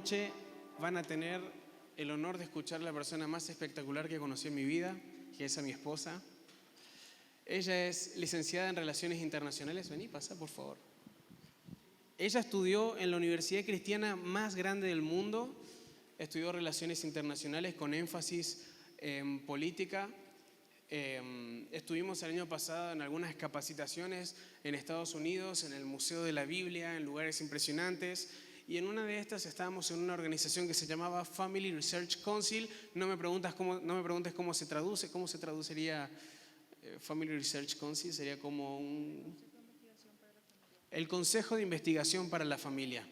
noche van a tener el honor de escuchar a la persona más espectacular que conocí en mi vida, que es a mi esposa. Ella es licenciada en Relaciones Internacionales. Vení, pasa, por favor. Ella estudió en la universidad cristiana más grande del mundo. Estudió Relaciones Internacionales con énfasis en política. Estuvimos el año pasado en algunas capacitaciones en Estados Unidos, en el Museo de la Biblia, en lugares impresionantes. Y en una de estas estábamos en una organización que se llamaba Family Research Council. No me preguntes cómo se traduce. ¿Cómo se traduciría Family Research Council? Sería como el Consejo de Investigación para la Familia.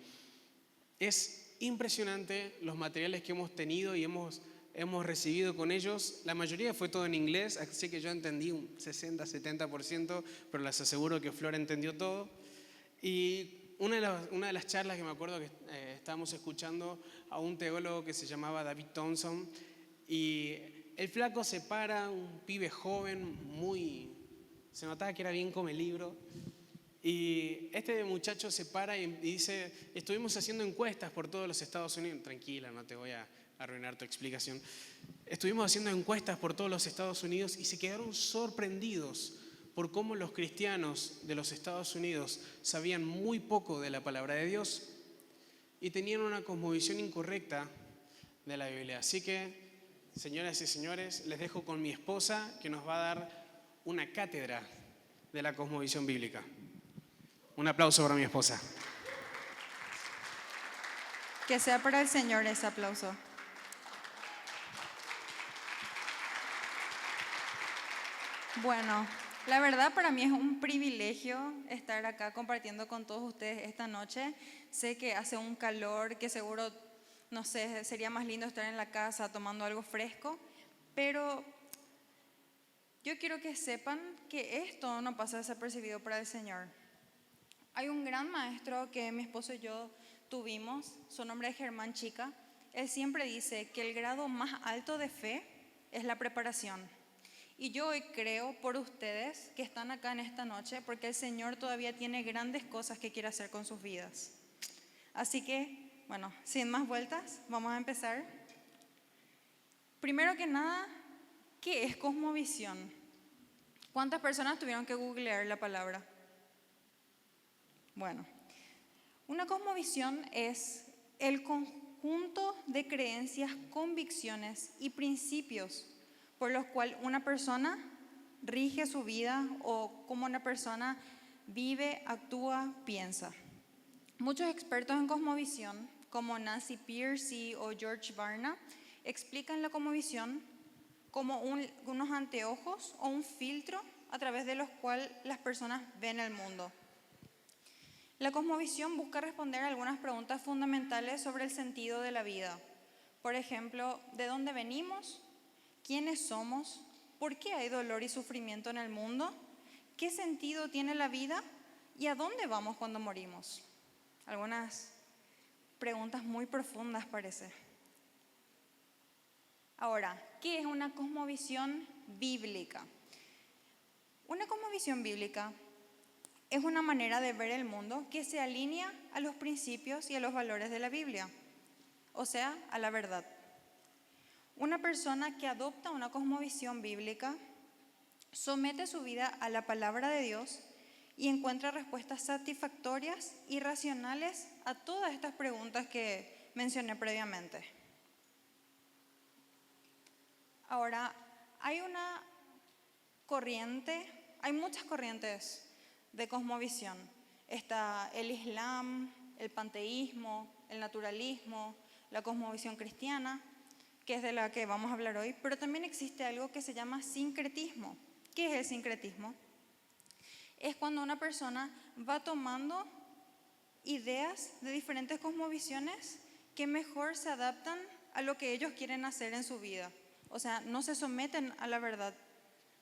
Es impresionante los materiales que hemos tenido y hemos recibido con ellos. La mayoría fue todo en inglés, así que yo entendí un 60-70%, pero les aseguro que Flor entendió todo. Y una de las charlas que me acuerdo que estábamos escuchando a un teólogo que se llamaba David Thompson, y el flaco se para, un pibe joven, se notaba que era bien come libro. Y este muchacho se para y dice: estuvimos haciendo encuestas por todos los Estados Unidos. Tranquila, no te voy a arruinar tu explicación. Estuvimos haciendo encuestas por todos los Estados Unidos y se quedaron sorprendidos por cómo los cristianos de los Estados Unidos sabían muy poco de la palabra de Dios y tenían una cosmovisión incorrecta de la Biblia. Así que, señoras y señores, les dejo con mi esposa, que nos va a dar una cátedra de la cosmovisión bíblica. Un aplauso para mi esposa. Que sea para el Señor ese aplauso. Bueno, la verdad para mí es un privilegio estar acá compartiendo con todos ustedes esta noche. Sé que hace un calor que seguro, no sé, sería más lindo estar en la casa tomando algo fresco, pero yo quiero que sepan que esto no pasa desapercibido para el Señor. Hay un gran maestro que mi esposo y yo tuvimos, su nombre es Germán Chica. Él siempre dice que el grado más alto de fe es la preparación. Y yo hoy creo por ustedes que están acá en esta noche porque el Señor todavía tiene grandes cosas que quiere hacer con sus vidas. Así que, bueno, sin más vueltas, vamos a empezar. Primero que nada, ¿qué es cosmovisión? ¿Cuántas personas tuvieron que googlear la palabra? Bueno, una cosmovisión es el conjunto de creencias, convicciones y principios por los cuales una persona rige su vida o cómo una persona vive, actúa, piensa. Muchos expertos en cosmovisión, como Nancy Pearcey o George Barna, explican la cosmovisión como unos anteojos o un filtro a través de los cuales las personas ven el mundo. La cosmovisión busca responder a algunas preguntas fundamentales sobre el sentido de la vida. Por ejemplo, ¿de dónde venimos? ¿Quiénes somos? ¿Por qué hay dolor y sufrimiento en el mundo? ¿Qué sentido tiene la vida? ¿Y a dónde vamos cuando morimos? Algunas preguntas muy profundas parece. Ahora, ¿qué es una cosmovisión bíblica? Una cosmovisión bíblica es una manera de ver el mundo que se alinea a los principios y a los valores de la Biblia, o sea, a la verdad. Una persona que adopta una cosmovisión bíblica somete su vida a la palabra de Dios y encuentra respuestas satisfactorias y racionales a todas estas preguntas que mencioné previamente. Ahora, hay muchas corrientes de cosmovisión. Está el Islam, el panteísmo, el naturalismo, la cosmovisión cristiana, que es de la que vamos a hablar hoy, pero también existe algo que se llama sincretismo. ¿Qué es el sincretismo? Es cuando una persona va tomando ideas de diferentes cosmovisiones que mejor se adaptan a lo que ellos quieren hacer en su vida. O sea, no se someten a la verdad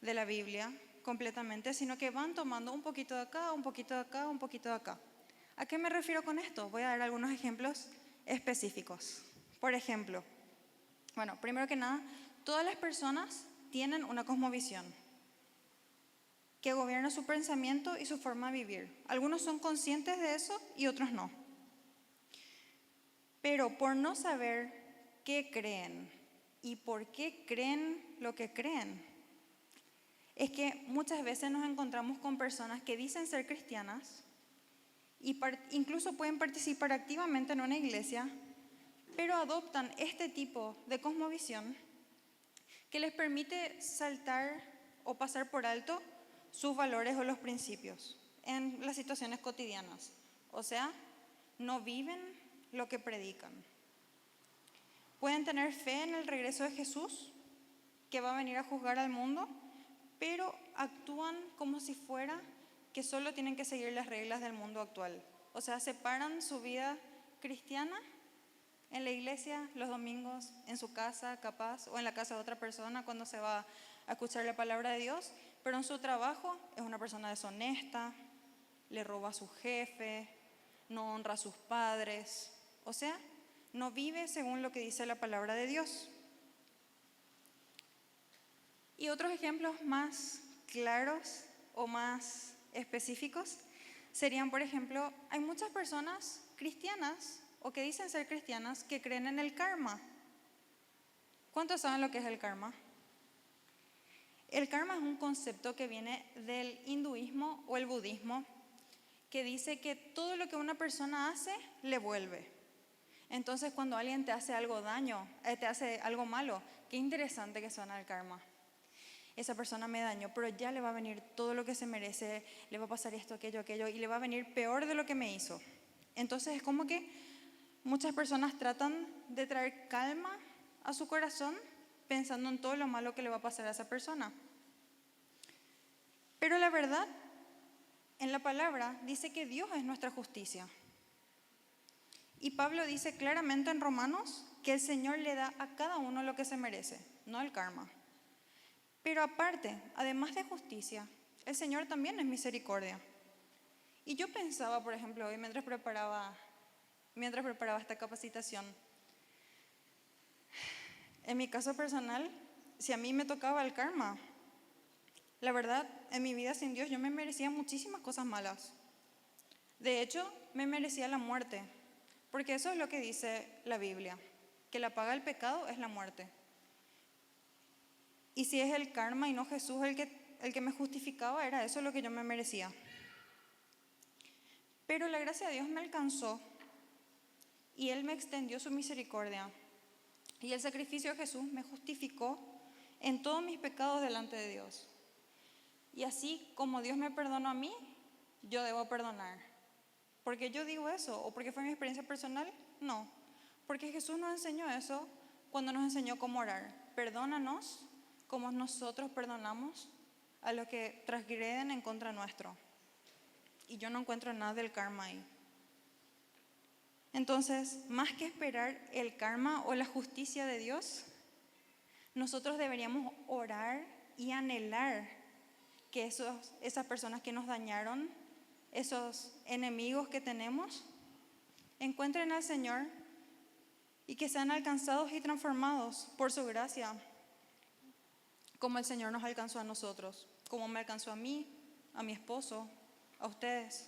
de la Biblia completamente, sino que van tomando un poquito de acá, un poquito de acá, un poquito de acá. ¿A qué me refiero con esto? Voy a dar algunos ejemplos específicos. Por ejemplo, bueno, primero que nada, todas las personas tienen una cosmovisión que gobierna su pensamiento y su forma de vivir. Algunos son conscientes de eso y otros no. Pero por no saber qué creen y por qué creen lo que creen, es que muchas veces nos encontramos con personas que dicen ser cristianas y incluso pueden participar activamente en una iglesia, pero adoptan este tipo de cosmovisión que les permite saltar o pasar por alto sus valores o los principios en las situaciones cotidianas. O sea, no viven lo que predican. Pueden tener fe en el regreso de Jesús, que va a venir a juzgar al mundo, pero actúan como si fuera que solo tienen que seguir las reglas del mundo actual. O sea, separan su vida cristiana en la iglesia, los domingos, en su casa capaz, o en la casa de otra persona cuando se va a escuchar la palabra de Dios, pero en su trabajo es una persona deshonesta, le roba a su jefe, no honra a sus padres, o sea, no vive según lo que dice la palabra de Dios. Y otros ejemplos más claros o más específicos serían, por ejemplo, hay muchas personas cristianas o que dicen ser cristianas que creen en el karma. ¿Cuántos saben lo que es el karma? El karma es un concepto que viene del hinduismo o el budismo, que dice que todo lo que una persona hace le vuelve. Entonces, cuando alguien te hace algo te hace algo malo, qué interesante que suena el karma. Esa persona me dañó, pero ya le va a venir todo lo que se merece, le va a pasar esto, aquello, y le va a venir peor de lo que me hizo. Entonces, es como que muchas personas tratan de traer calma a su corazón pensando en todo lo malo que le va a pasar a esa persona. Pero la verdad, en la palabra, dice que Dios es nuestra justicia. Y Pablo dice claramente en Romanos que el Señor le da a cada uno lo que se merece, no el karma. Pero aparte, además de justicia, el Señor también es misericordia. Y yo pensaba, por ejemplo, hoy mientras preparaba esta capacitación, en mi caso personal, si a mí me tocaba el karma, la verdad, en mi vida sin Dios yo me merecía muchísimas cosas malas. De hecho, me merecía la muerte, porque eso es lo que dice la Biblia, que la paga del pecado es la muerte. Y si es el karma y no Jesús el que me justificaba, era eso lo que yo me merecía. Pero la gracia de Dios me alcanzó y Él me extendió su misericordia. Y el sacrificio de Jesús me justificó en todos mis pecados delante de Dios. Y así como Dios me perdonó a mí, yo debo perdonar. ¿Porque yo digo eso? ¿O porque fue mi experiencia personal? No. Porque Jesús nos enseñó eso cuando nos enseñó cómo orar. Perdónanos como nosotros perdonamos a los que transgreden en contra nuestro. Y yo no encuentro nada del karma ahí. Entonces, más que esperar el karma o la justicia de Dios, nosotros deberíamos orar y anhelar que esas personas que nos dañaron, esos enemigos que tenemos, encuentren al Señor y que sean alcanzados y transformados por su gracia, como el Señor nos alcanzó a nosotros, como me alcanzó a mí, a mi esposo, a ustedes.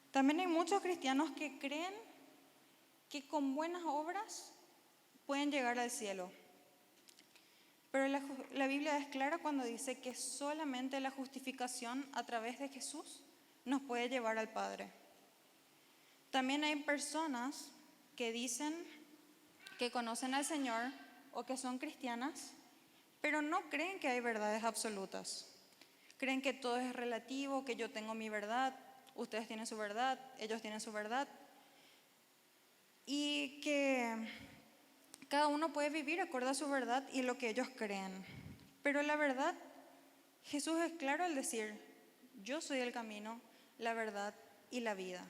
También hay muchos cristianos que creen que con buenas obras pueden llegar al cielo. Pero la Biblia es clara cuando dice que solamente la justificación a través de Jesús nos puede llevar al Padre. También hay personas que dicen que conocen al Señor o que son cristianas, pero no creen que hay verdades absolutas. Creen que todo es relativo, que yo tengo mi verdad, ustedes tienen su verdad, ellos tienen su verdad. Y que cada uno puede vivir acorde a su verdad y lo que ellos creen. Pero la verdad, Jesús es claro al decir, yo soy el camino, la verdad y la vida.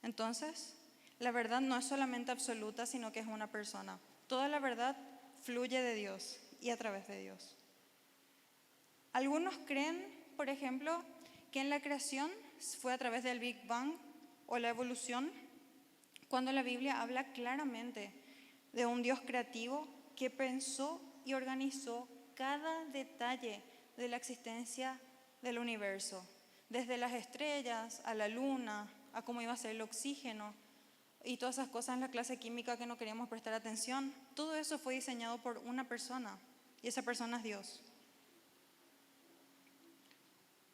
Entonces, la verdad no es solamente absoluta, sino que es una persona. Toda la verdad fluye de Dios y a través de Dios. Algunos creen, por ejemplo, que en la creación fue a través del Big Bang o la evolución, cuando la Biblia habla claramente de un Dios creativo que pensó y organizó cada detalle de la existencia del universo, desde las estrellas a la luna, a cómo iba a ser el oxígeno, y todas esas cosas en la clase de química que no queríamos prestar atención, todo eso fue diseñado por una persona y esa persona es Dios.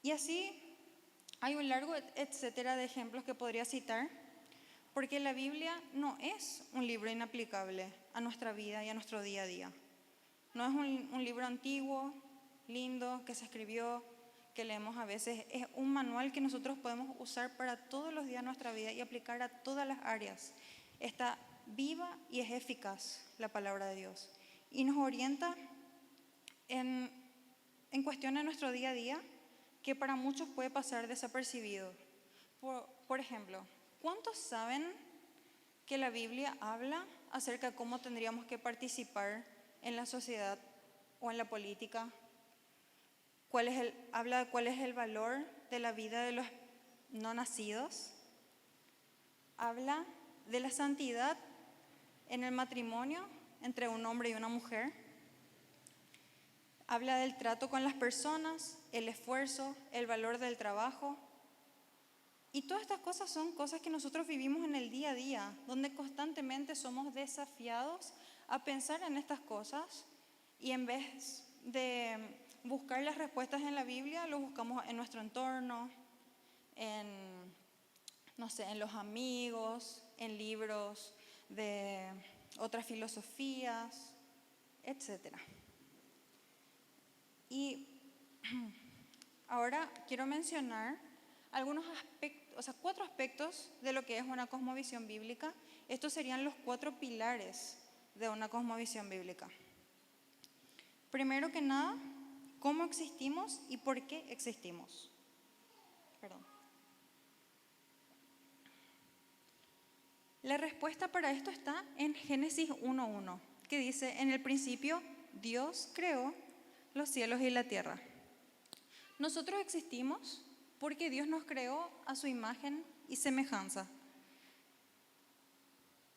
Y así hay un largo etcétera de ejemplos que podría citar, porque la Biblia no es un libro inaplicable a nuestra vida y a nuestro día a día. No es un libro antiguo, lindo, que se escribió, que leemos a veces. Es un manual que nosotros podemos usar para todos los días de nuestra vida y aplicar a todas las áreas. Está viva y es eficaz la palabra de Dios. Y nos orienta en cuestiones de nuestro día a día que para muchos puede pasar desapercibido. Por ejemplo, ¿cuántos saben que la Biblia habla acerca de cómo tendríamos que participar en la sociedad o en la política? Habla de cuál es el valor de la vida de los no nacidos. Habla de la santidad en el matrimonio entre un hombre y una mujer. Habla del trato con las personas, el esfuerzo, el valor del trabajo. Y todas estas cosas son cosas que nosotros vivimos en el día a día, donde constantemente somos desafiados a pensar en estas cosas y en vez de buscar las respuestas en la Biblia, lo buscamos en nuestro entorno, no sé, en los amigos, en libros de otras filosofías, etc. Y ahora quiero mencionar algunos aspectos, o sea, 4 aspectos de lo que es una cosmovisión bíblica. Estos serían los 4 pilares de una cosmovisión bíblica. Primero que nada, ¿cómo existimos y por qué existimos? La respuesta para esto está en Génesis 1:1, que dice: en el principio Dios creó los cielos y la tierra. Nosotros existimos porque Dios nos creó a su imagen y semejanza.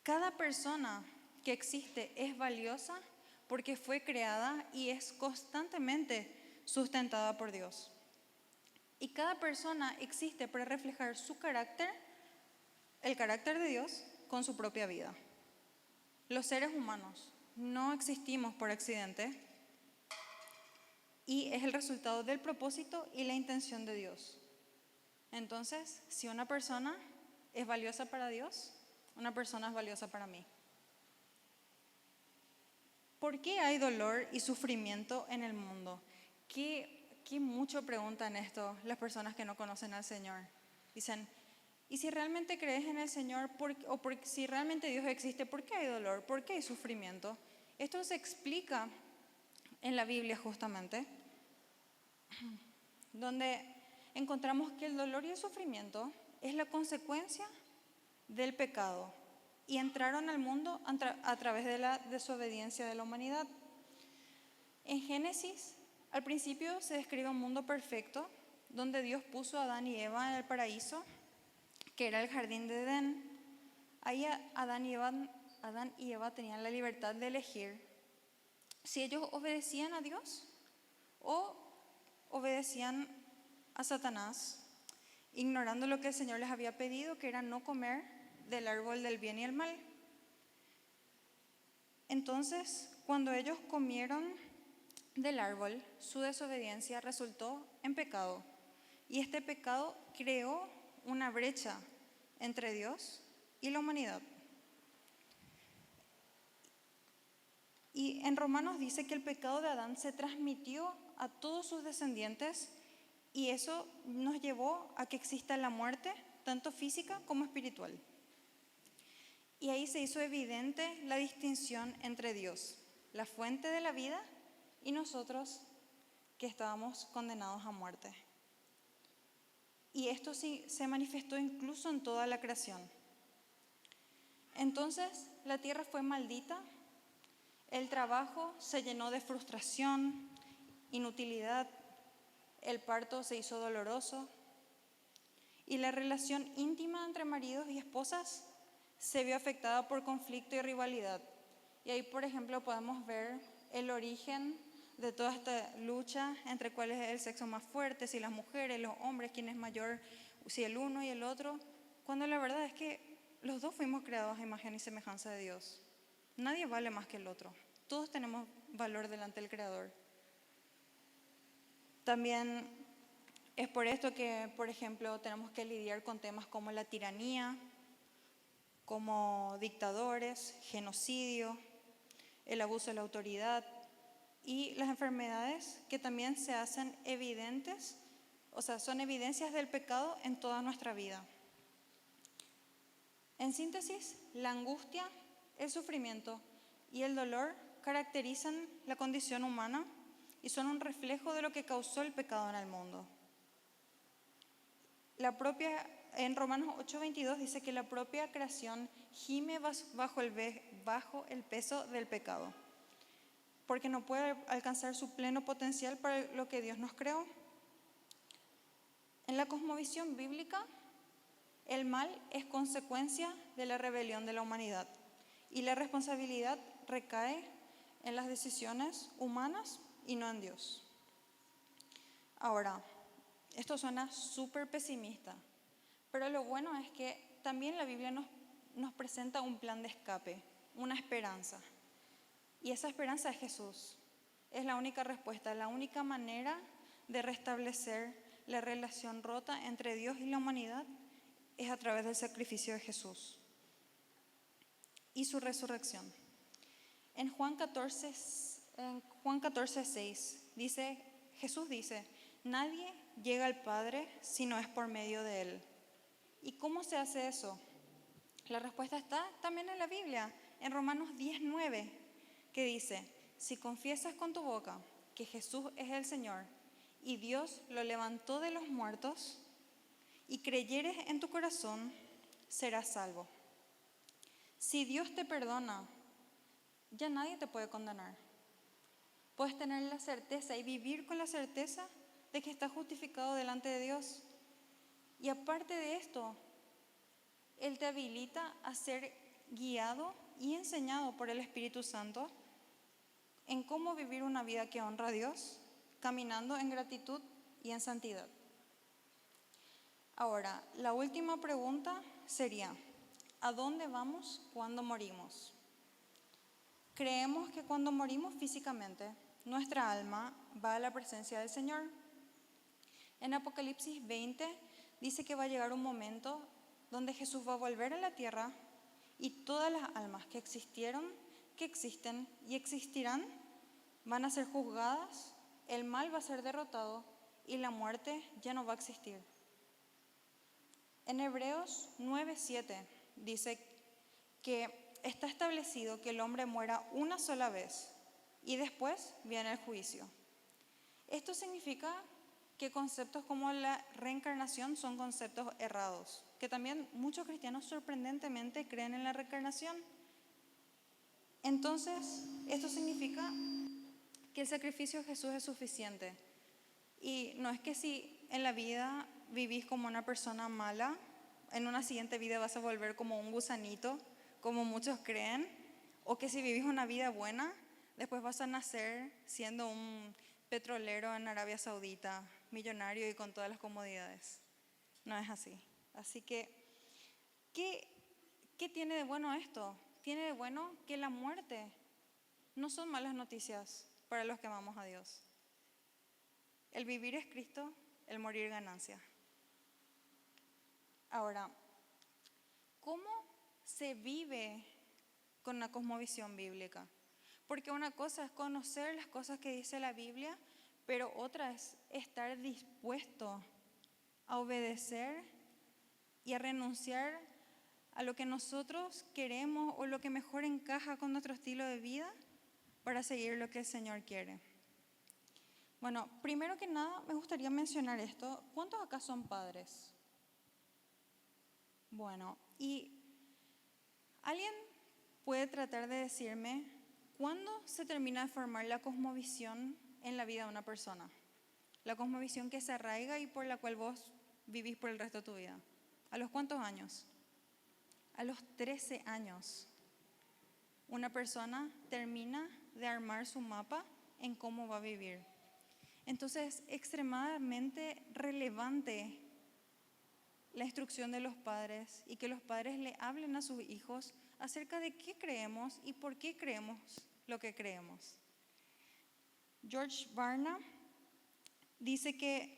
Cada persona que existe es valiosa porque fue creada y es constantemente sustentada por Dios. Y cada persona existe para reflejar su carácter, el carácter de Dios, con su propia vida. Los seres humanos no existimos por accidente y es el resultado del propósito y la intención de Dios. Entonces, si una persona es valiosa para Dios, una persona es valiosa para mí. ¿Por qué hay dolor y sufrimiento en el mundo? ¿Qué mucho preguntan esto las personas que no conocen al Señor? Dicen: ¿y si realmente crees en el Señor, si realmente Dios existe, por qué hay dolor? ¿Por qué hay sufrimiento? Esto se explica en la Biblia justamente, donde encontramos que el dolor y el sufrimiento es la consecuencia del pecado y entraron al mundo a través de la desobediencia de la humanidad. En Génesis, al principio se describe un mundo perfecto donde Dios puso a Adán y Eva en el paraíso, que era el jardín de Edén. Ahí Adán y Eva tenían la libertad de elegir si ellos obedecían a Dios o obedecían a Satanás, ignorando lo que el Señor les había pedido, que era no comer del árbol del bien y el mal. Entonces, cuando ellos comieron del árbol, su desobediencia resultó en pecado. Y este pecado creó una brecha entre Dios y la humanidad. Y en Romanos dice que el pecado de Adán se transmitió a todos sus descendientes y eso nos llevó a que exista la muerte, tanto física como espiritual. Y ahí se hizo evidente la distinción entre Dios, la fuente de la vida, y nosotros que estábamos condenados a muerte. Y esto sí se manifestó incluso en toda la creación. Entonces la tierra fue maldita, el trabajo se llenó de frustración, inutilidad, el parto se hizo doloroso y la relación íntima entre maridos y esposas se vio afectada por conflicto y rivalidad. Y ahí, por ejemplo, podemos ver el origen de toda esta lucha entre cuál es el sexo más fuerte, si las mujeres, los hombres, quién es mayor, si el uno y el otro, cuando la verdad es que los dos fuimos creados a imagen y semejanza de Dios. Nadie vale más que el otro. Todos tenemos valor delante del Creador. También es por esto que, por ejemplo, tenemos que lidiar con temas como la tiranía, como dictadores, genocidio, el abuso de la autoridad y las enfermedades que también se hacen evidentes, o sea, son evidencias del pecado en toda nuestra vida. En síntesis, la angustia, el sufrimiento y el dolor caracterizan la condición humana y son un reflejo de lo que causó el pecado en el mundo. En Romanos 8:22 dice que la propia creación gime bajo el peso del pecado, porque no puede alcanzar su pleno potencial para lo que Dios nos creó. En la cosmovisión bíblica, el mal es consecuencia de la rebelión de la humanidad y la responsabilidad recae en las decisiones humanas y no en Dios. Ahora, esto suena súper pesimista, pero lo bueno es que también la Biblia nos presenta un plan de escape, una esperanza. Y esa esperanza es Jesús. Es la única respuesta, la única manera de restablecer la relación rota entre Dios y la humanidad es a través del sacrificio de Jesús y su resurrección. En Juan 14:6 Jesús dice, nadie llega al Padre si no es por medio de Él. ¿Y cómo se hace eso? La respuesta está también en la Biblia, en Romanos 10:9, que dice, si confiesas con tu boca que Jesús es el Señor y Dios lo levantó de los muertos y creyeres en tu corazón, serás salvo. Si Dios te perdona, ya nadie te puede condenar. Puedes tener la certeza y vivir con la certeza de que estás justificado delante de Dios. Y aparte de esto, Él te habilita a ser guiado y enseñado por el Espíritu Santo en cómo vivir una vida que honra a Dios, caminando en gratitud y en santidad. Ahora, la última pregunta sería, ¿a dónde vamos cuando morimos? Creemos que cuando morimos físicamente, nuestra alma va a la presencia del Señor. En Apocalipsis 20 dice que va a llegar un momento donde Jesús va a volver a la tierra y todas las almas que existieron, que existen y existirán van a ser juzgadas, el mal va a ser derrotado y la muerte ya no va a existir. En Hebreos 9:7 dice que está establecido que el hombre muera una sola vez y después viene el juicio. Esto significa que conceptos como la reencarnación son conceptos errados, que también muchos cristianos sorprendentemente creen en la reencarnación. Entonces, esto significa que el sacrificio de Jesús es suficiente. Y no es que si en la vida vivís como una persona mala, en una siguiente vida vas a volver como un gusanito, como muchos creen, o que si vivís una vida buena, después vas a nacer siendo un petrolero en Arabia Saudita, millonario y con todas las comodidades. No es así. Así que, ¿qué tiene de bueno esto? Tiene de bueno que la muerte no son malas noticias para los que amamos a Dios. El vivir es Cristo, el morir ganancia. Ahora, ¿cómo se vive con una cosmovisión bíblica? Porque una cosa es conocer las cosas que dice la Biblia, pero otra es estar dispuesto a obedecer y a renunciar a lo que nosotros queremos o lo que mejor encaja con nuestro estilo de vida para seguir lo que el Señor quiere. Bueno, primero que nada me gustaría mencionar esto. ¿Cuántos acá son padres? Bueno, y ¿alguien puede tratar de decirme cuándo se termina de formar la cosmovisión en la vida de una persona? La cosmovisión que se arraiga y por la cual vos vivís por el resto de tu vida. ¿A los cuántos años? A los 13 años. Una persona termina de armar su mapa en cómo va a vivir. Entonces es extremadamente relevante la instrucción de los padres y que los padres le hablen a sus hijos acerca de qué creemos y por qué creemos lo que creemos. George Barna dice que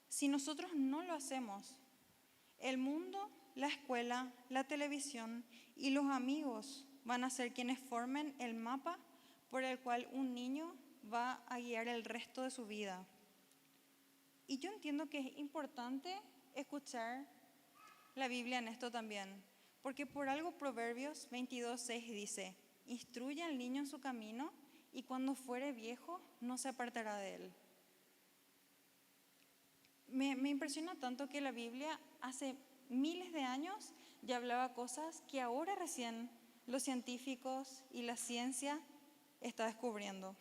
si nosotros no lo hacemos, el mundo, la escuela, la televisión y los amigos van a ser quienes formen el mapa por el cual un niño va a guiar el resto de su vida. Y yo entiendo que es importante escuchar la Biblia en esto también, porque por algo Proverbios 22:6 dice: instruye al niño en su camino y cuando fuere viejo no se apartará de él. Me impresiona tanto que la Biblia hace miles de años ya hablaba cosas que ahora recién los científicos y la ciencia está descubriendo.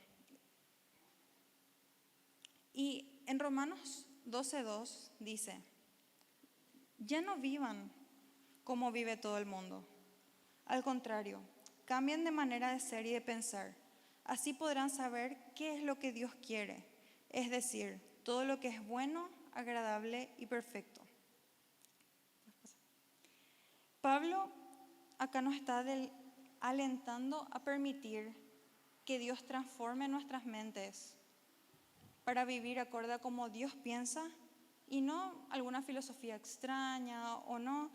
Y en Romanos 12:2 dice: ya no vivan como vive todo el mundo. Al contrario, cambien de manera de ser y de pensar. Así podrán saber qué es lo que Dios quiere, es decir, todo lo que es bueno, agradable y perfecto. Pablo acá nos está alentando a permitir que Dios transforme nuestras mentes para vivir acorde a como Dios piensa y no alguna filosofía extraña o no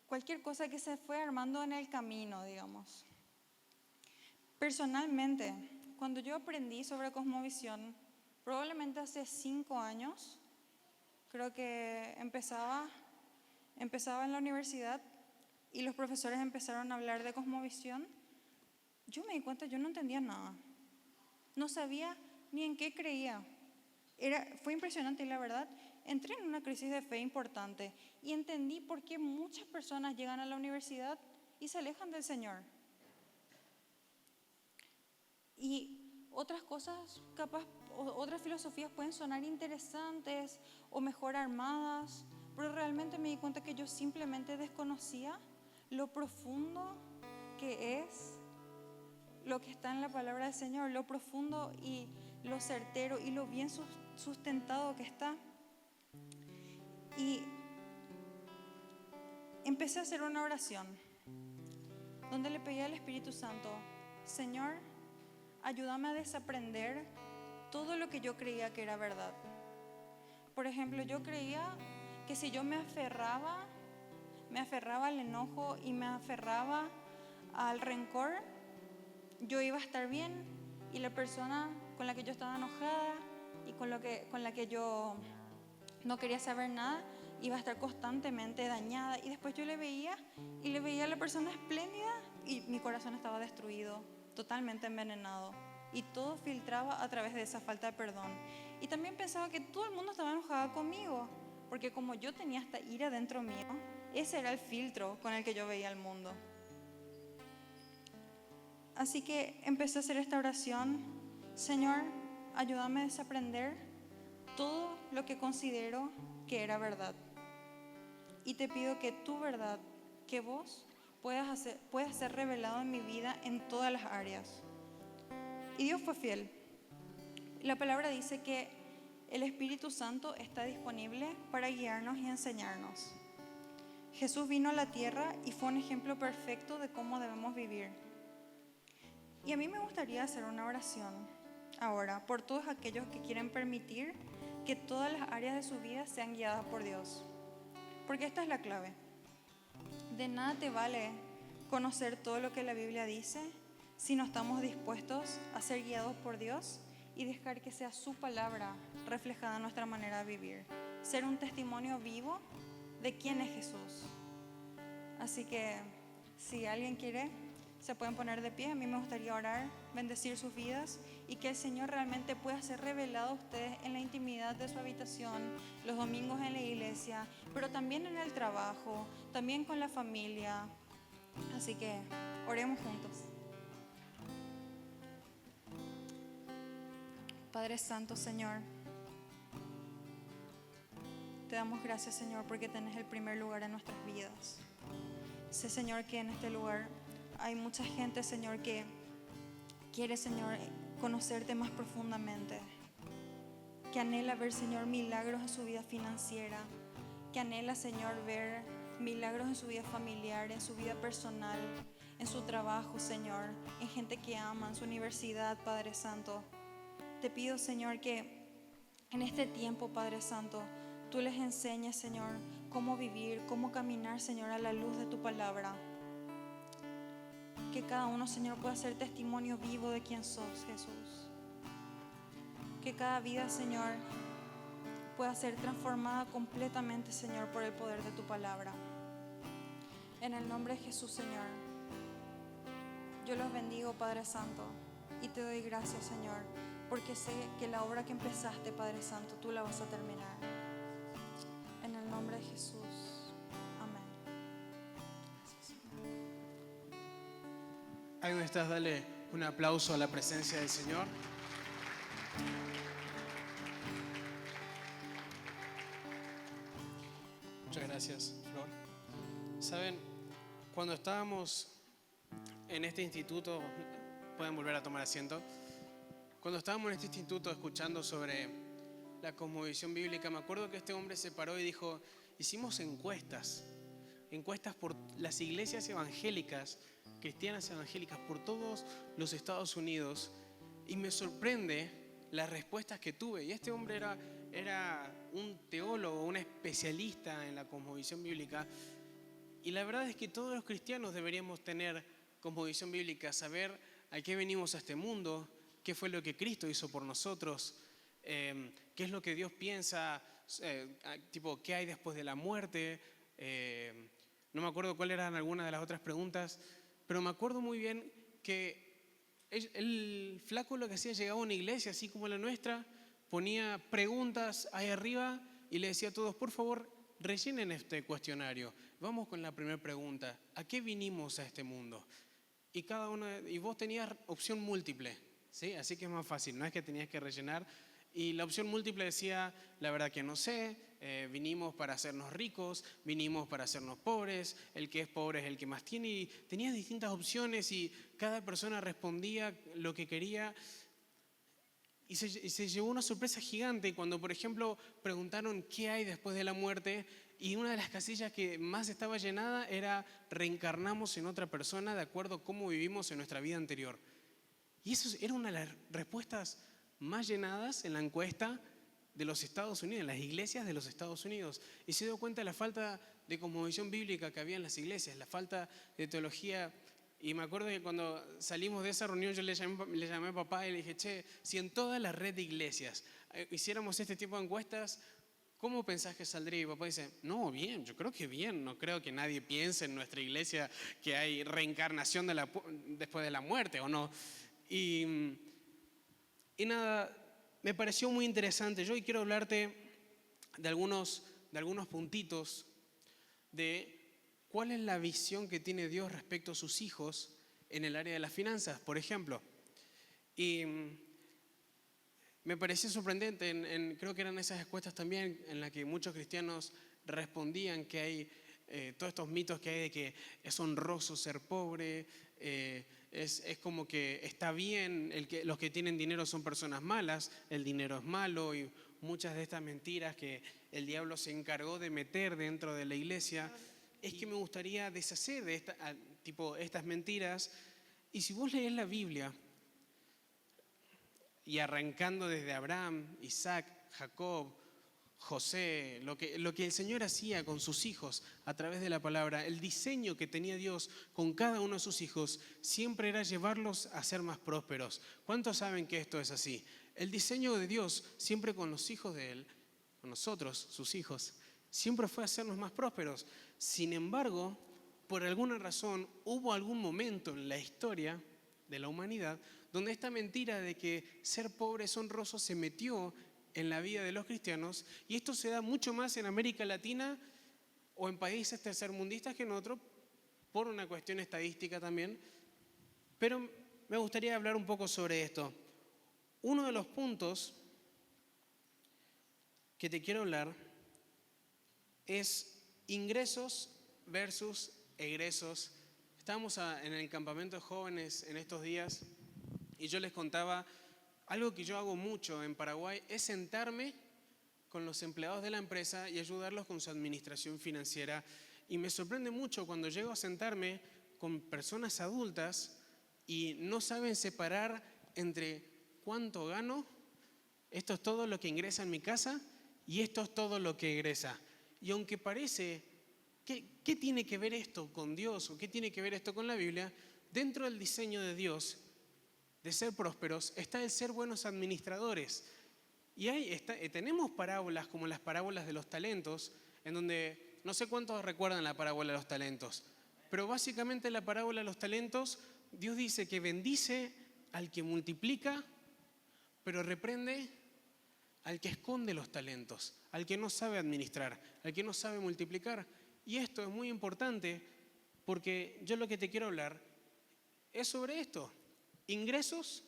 cualquier cosa que se fue armando en el camino, digamos. Personalmente, cuando yo aprendí sobre cosmovisión, probablemente hace 5 años, creo que empezaba en la universidad y los profesores empezaron a hablar de cosmovisión, yo me di cuenta, yo no entendía nada. No sabía ni en qué creía. Fue impresionante y la verdad, entré en una crisis de fe importante y entendí por qué muchas personas llegan a la universidad y se alejan del Señor. Y otras cosas, capaz, otras filosofías pueden sonar interesantes o mejor armadas, pero realmente me di cuenta que yo simplemente desconocía lo profundo que es lo que está en la palabra del Señor, lo profundo y lo certero y lo bien sustentado que está. Y empecé a hacer una oración donde le pedí al Espíritu Santo: Señor, ayúdame a desaprender todo lo que yo creía que era verdad. Por ejemplo, yo creía que si yo me aferraba al enojo y me aferraba al rencor, yo iba a estar bien y la persona con la que yo estaba enojada y con la que yo no quería saber nada iba a estar constantemente dañada. Y después yo le veía a la persona espléndida y mi corazón estaba destruido, totalmente envenenado. Y todo filtraba a través de esa falta de perdón. Y también pensaba que todo el mundo estaba enojado conmigo, porque como yo tenía esta ira dentro mío, ese era el filtro con el que yo veía el mundo. Así que empecé a hacer esta oración: Señor, ayúdame a desaprender todo lo que considero que era verdad. Y te pido que tu verdad, que vos puedas ser revelado en mi vida en todas las áreas. Y Dios fue fiel. La palabra dice que el Espíritu Santo está disponible para guiarnos y enseñarnos. Jesús vino a la tierra y fue un ejemplo perfecto de cómo debemos vivir. Y a mí me gustaría hacer una oración ahora por todos aquellos que quieren permitir que todas las áreas de su vida sean guiadas por Dios. Porque esta es la clave. De nada te vale conocer todo lo que la Biblia dice si no estamos dispuestos a ser guiados por Dios y dejar que sea su palabra reflejada en nuestra manera de vivir. Ser un testimonio vivo de quién es Jesús. Así que si alguien quiere, se pueden poner de pie. A mí me gustaría orar, bendecir sus vidas y que el Señor realmente pueda ser revelado a ustedes en la intimidad de su habitación, los domingos en la iglesia, pero también en el trabajo, también con la familia. Así que oremos juntos. Padre Santo, Señor, te damos gracias, Señor, porque tenés el primer lugar en nuestras vidas. Sé, Señor, que en este lugar hay mucha gente, Señor, que quiere, Señor, conocerte más profundamente, que anhela ver, Señor, milagros en su vida financiera, que anhela, Señor, ver milagros en su vida familiar, en su vida personal, en su trabajo, Señor, en gente que ama, en su universidad, Padre Santo. Te pido, Señor, que en este tiempo, Padre Santo, tú les enseñes, Señor, cómo vivir, cómo caminar, Señor, a la luz de tu palabra. Que cada uno, Señor, pueda ser testimonio vivo de quién sos, Jesús. Que cada vida, Señor, pueda ser transformada completamente, Señor, por el poder de tu palabra. En el nombre de Jesús, Señor, yo los bendigo, Padre Santo, y te doy gracias, Señor, porque sé que la obra que empezaste, Padre Santo, tú la vas a terminar. En el nombre de Jesús. Amén. Ahí donde estás, dale un aplauso a la presencia del Señor. Muchas gracias, Flor. Saben, cuando estábamos en este instituto, pueden volver a tomar asiento. Cuando estábamos en este instituto escuchando sobre la cosmovisión bíblica, me acuerdo que este hombre se paró y dijo, hicimos encuestas por las iglesias evangélicas, cristianas evangélicas, por todos los Estados Unidos, y me sorprende las respuestas que tuve. Y este hombre era un teólogo, un especialista en la cosmovisión bíblica, y la verdad es que todos los cristianos deberíamos tener cosmovisión bíblica, saber a qué venimos a este mundo, qué fue lo que Cristo hizo por nosotros, qué es lo que Dios piensa, tipo, qué hay después de la muerte. No me acuerdo cuáles eran algunas de las otras preguntas, pero me acuerdo muy bien que el flaco lo que hacía, llegaba a una iglesia así como la nuestra, ponía preguntas ahí arriba y le decía a todos, por favor, rellenen este cuestionario. Vamos con la primera pregunta, ¿a qué vinimos a este mundo? Y vos tenías opción múltiple, ¿sí? Así que es más fácil, no es que tenías que rellenar. Y la opción múltiple decía, la verdad que no sé, vinimos para hacernos ricos, vinimos para hacernos pobres, el que es pobre es el que más tiene. Y tenías distintas opciones y cada persona respondía lo que quería. Y se llevó una sorpresa gigante cuando, por ejemplo, preguntaron qué hay después de la muerte, y una de las casillas que más estaba llenada era reencarnamos en otra persona de acuerdo a cómo vivimos en nuestra vida anterior. Y eso era una de las respuestas más llenadas en la encuesta de los Estados Unidos, en las iglesias de los Estados Unidos. Y se dio cuenta de la falta de cosmovisión bíblica que había en las iglesias, la falta de teología. Y me acuerdo que cuando salimos de esa reunión yo le llamé a papá y le dije, che, si en toda la red de iglesias hiciéramos este tipo de encuestas, ¿cómo pensás que saldría? Y papá dice, no, bien, yo creo que bien, no creo que nadie piense en nuestra iglesia que hay reencarnación después de la muerte, ¿o no? Y nada, me pareció muy interesante. Yo hoy quiero hablarte de algunos puntitos de cuál es la visión que tiene Dios respecto a sus hijos en el área de las finanzas, por ejemplo. Y me pareció sorprendente, creo que eran esas encuestas también en las que muchos cristianos respondían que hay todos estos mitos que hay de que es honroso ser pobre, es como que está bien, los que tienen dinero son personas malas, el dinero es malo, y muchas de estas mentiras que el diablo se encargó de meter dentro de la iglesia. Es que me gustaría deshacer de estas mentiras. Y si vos leés la Biblia, y arrancando desde Abraham, Isaac, Jacob, José, lo que el Señor hacía con sus hijos a través de la palabra, el diseño que tenía Dios con cada uno de sus hijos siempre era llevarlos a ser más prósperos. ¿Cuántos saben que esto es así? El diseño de Dios siempre con los hijos de Él, con nosotros, sus hijos, siempre fue hacernos más prósperos. Sin embargo, por alguna razón, hubo algún momento en la historia de la humanidad donde esta mentira de que ser pobre es honroso se metió en la vida de los cristianos, y esto se da mucho más en América Latina o en países tercermundistas que en otros, por una cuestión estadística también. Pero me gustaría hablar un poco sobre esto. Uno de los puntos que te quiero hablar es ingresos versus egresos. Estábamos en el campamento de jóvenes en estos días y yo les contaba algo que yo hago mucho en Paraguay, es sentarme con los empleados de la empresa y ayudarlos con su administración financiera. Y me sorprende mucho cuando llego a sentarme con personas adultas y no saben separar entre cuánto gano, esto es todo lo que ingresa en mi casa y esto es todo lo que egresa. Y aunque parece, ¿qué tiene que ver esto con Dios o qué tiene que ver esto con la Biblia? Dentro del diseño de Dios de ser prósperos está el ser buenos administradores. Y tenemos parábolas como las parábolas de los talentos, en donde no sé cuántos recuerdan la parábola de los talentos, pero básicamente la parábola de los talentos, Dios dice que bendice al que multiplica, pero reprende al que esconde los talentos, al que no sabe administrar, al que no sabe multiplicar. Y esto es muy importante porque yo lo que te quiero hablar es sobre esto: ingresos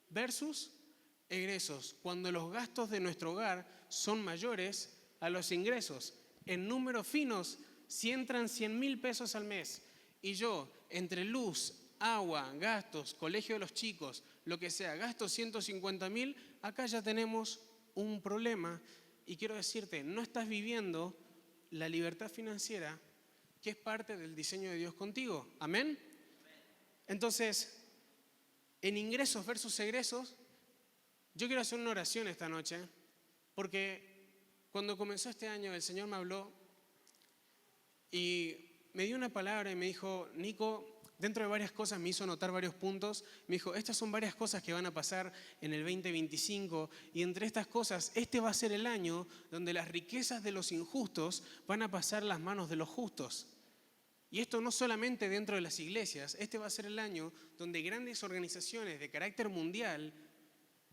versus egresos. Cuando los gastos de nuestro hogar son mayores a los ingresos, en números finos, si entran 100,000 pesos al mes y yo entre luz, agua, gastos, colegio de los chicos, lo que sea, gasto 150,000, acá ya tenemos un problema. Y quiero decirte, no estás viviendo la libertad financiera que es parte del diseño de Dios contigo. ¿Amén? Entonces, en ingresos versus egresos, yo quiero hacer una oración esta noche, porque cuando comenzó este año el Señor me habló y me dio una palabra y me dijo: Nico, dentro de varias cosas me hizo notar varios puntos. Me dijo: estas son varias cosas que van a pasar en el 2025 y entre estas cosas, este va a ser el año donde las riquezas de los injustos van a pasar a las manos de los justos. Y esto no solamente dentro de las iglesias, este va a ser el año donde grandes organizaciones de carácter mundial,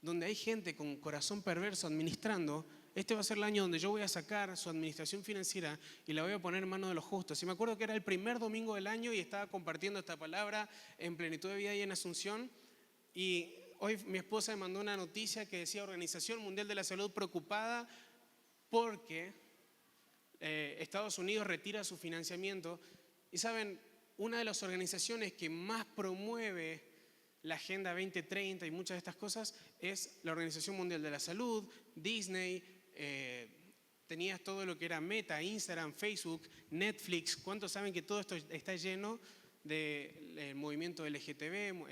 donde hay gente con corazón perverso administrando, este va a ser el año donde yo voy a sacar su administración financiera y la voy a poner en manos de los justos. Y me acuerdo que era el primer domingo del año y estaba compartiendo esta palabra en Plenitud de Vida y en Asunción. Y hoy mi esposa me mandó una noticia que decía: Organización Mundial de la Salud preocupada porque Estados Unidos retira su financiamiento. Y saben, una de las organizaciones que más promueve la Agenda 2030 y muchas de estas cosas es la Organización Mundial de la Salud, Disney, tenías todo lo que era Meta, Instagram, Facebook, Netflix. ¿Cuántos saben que todo esto está lleno del movimiento LGTB,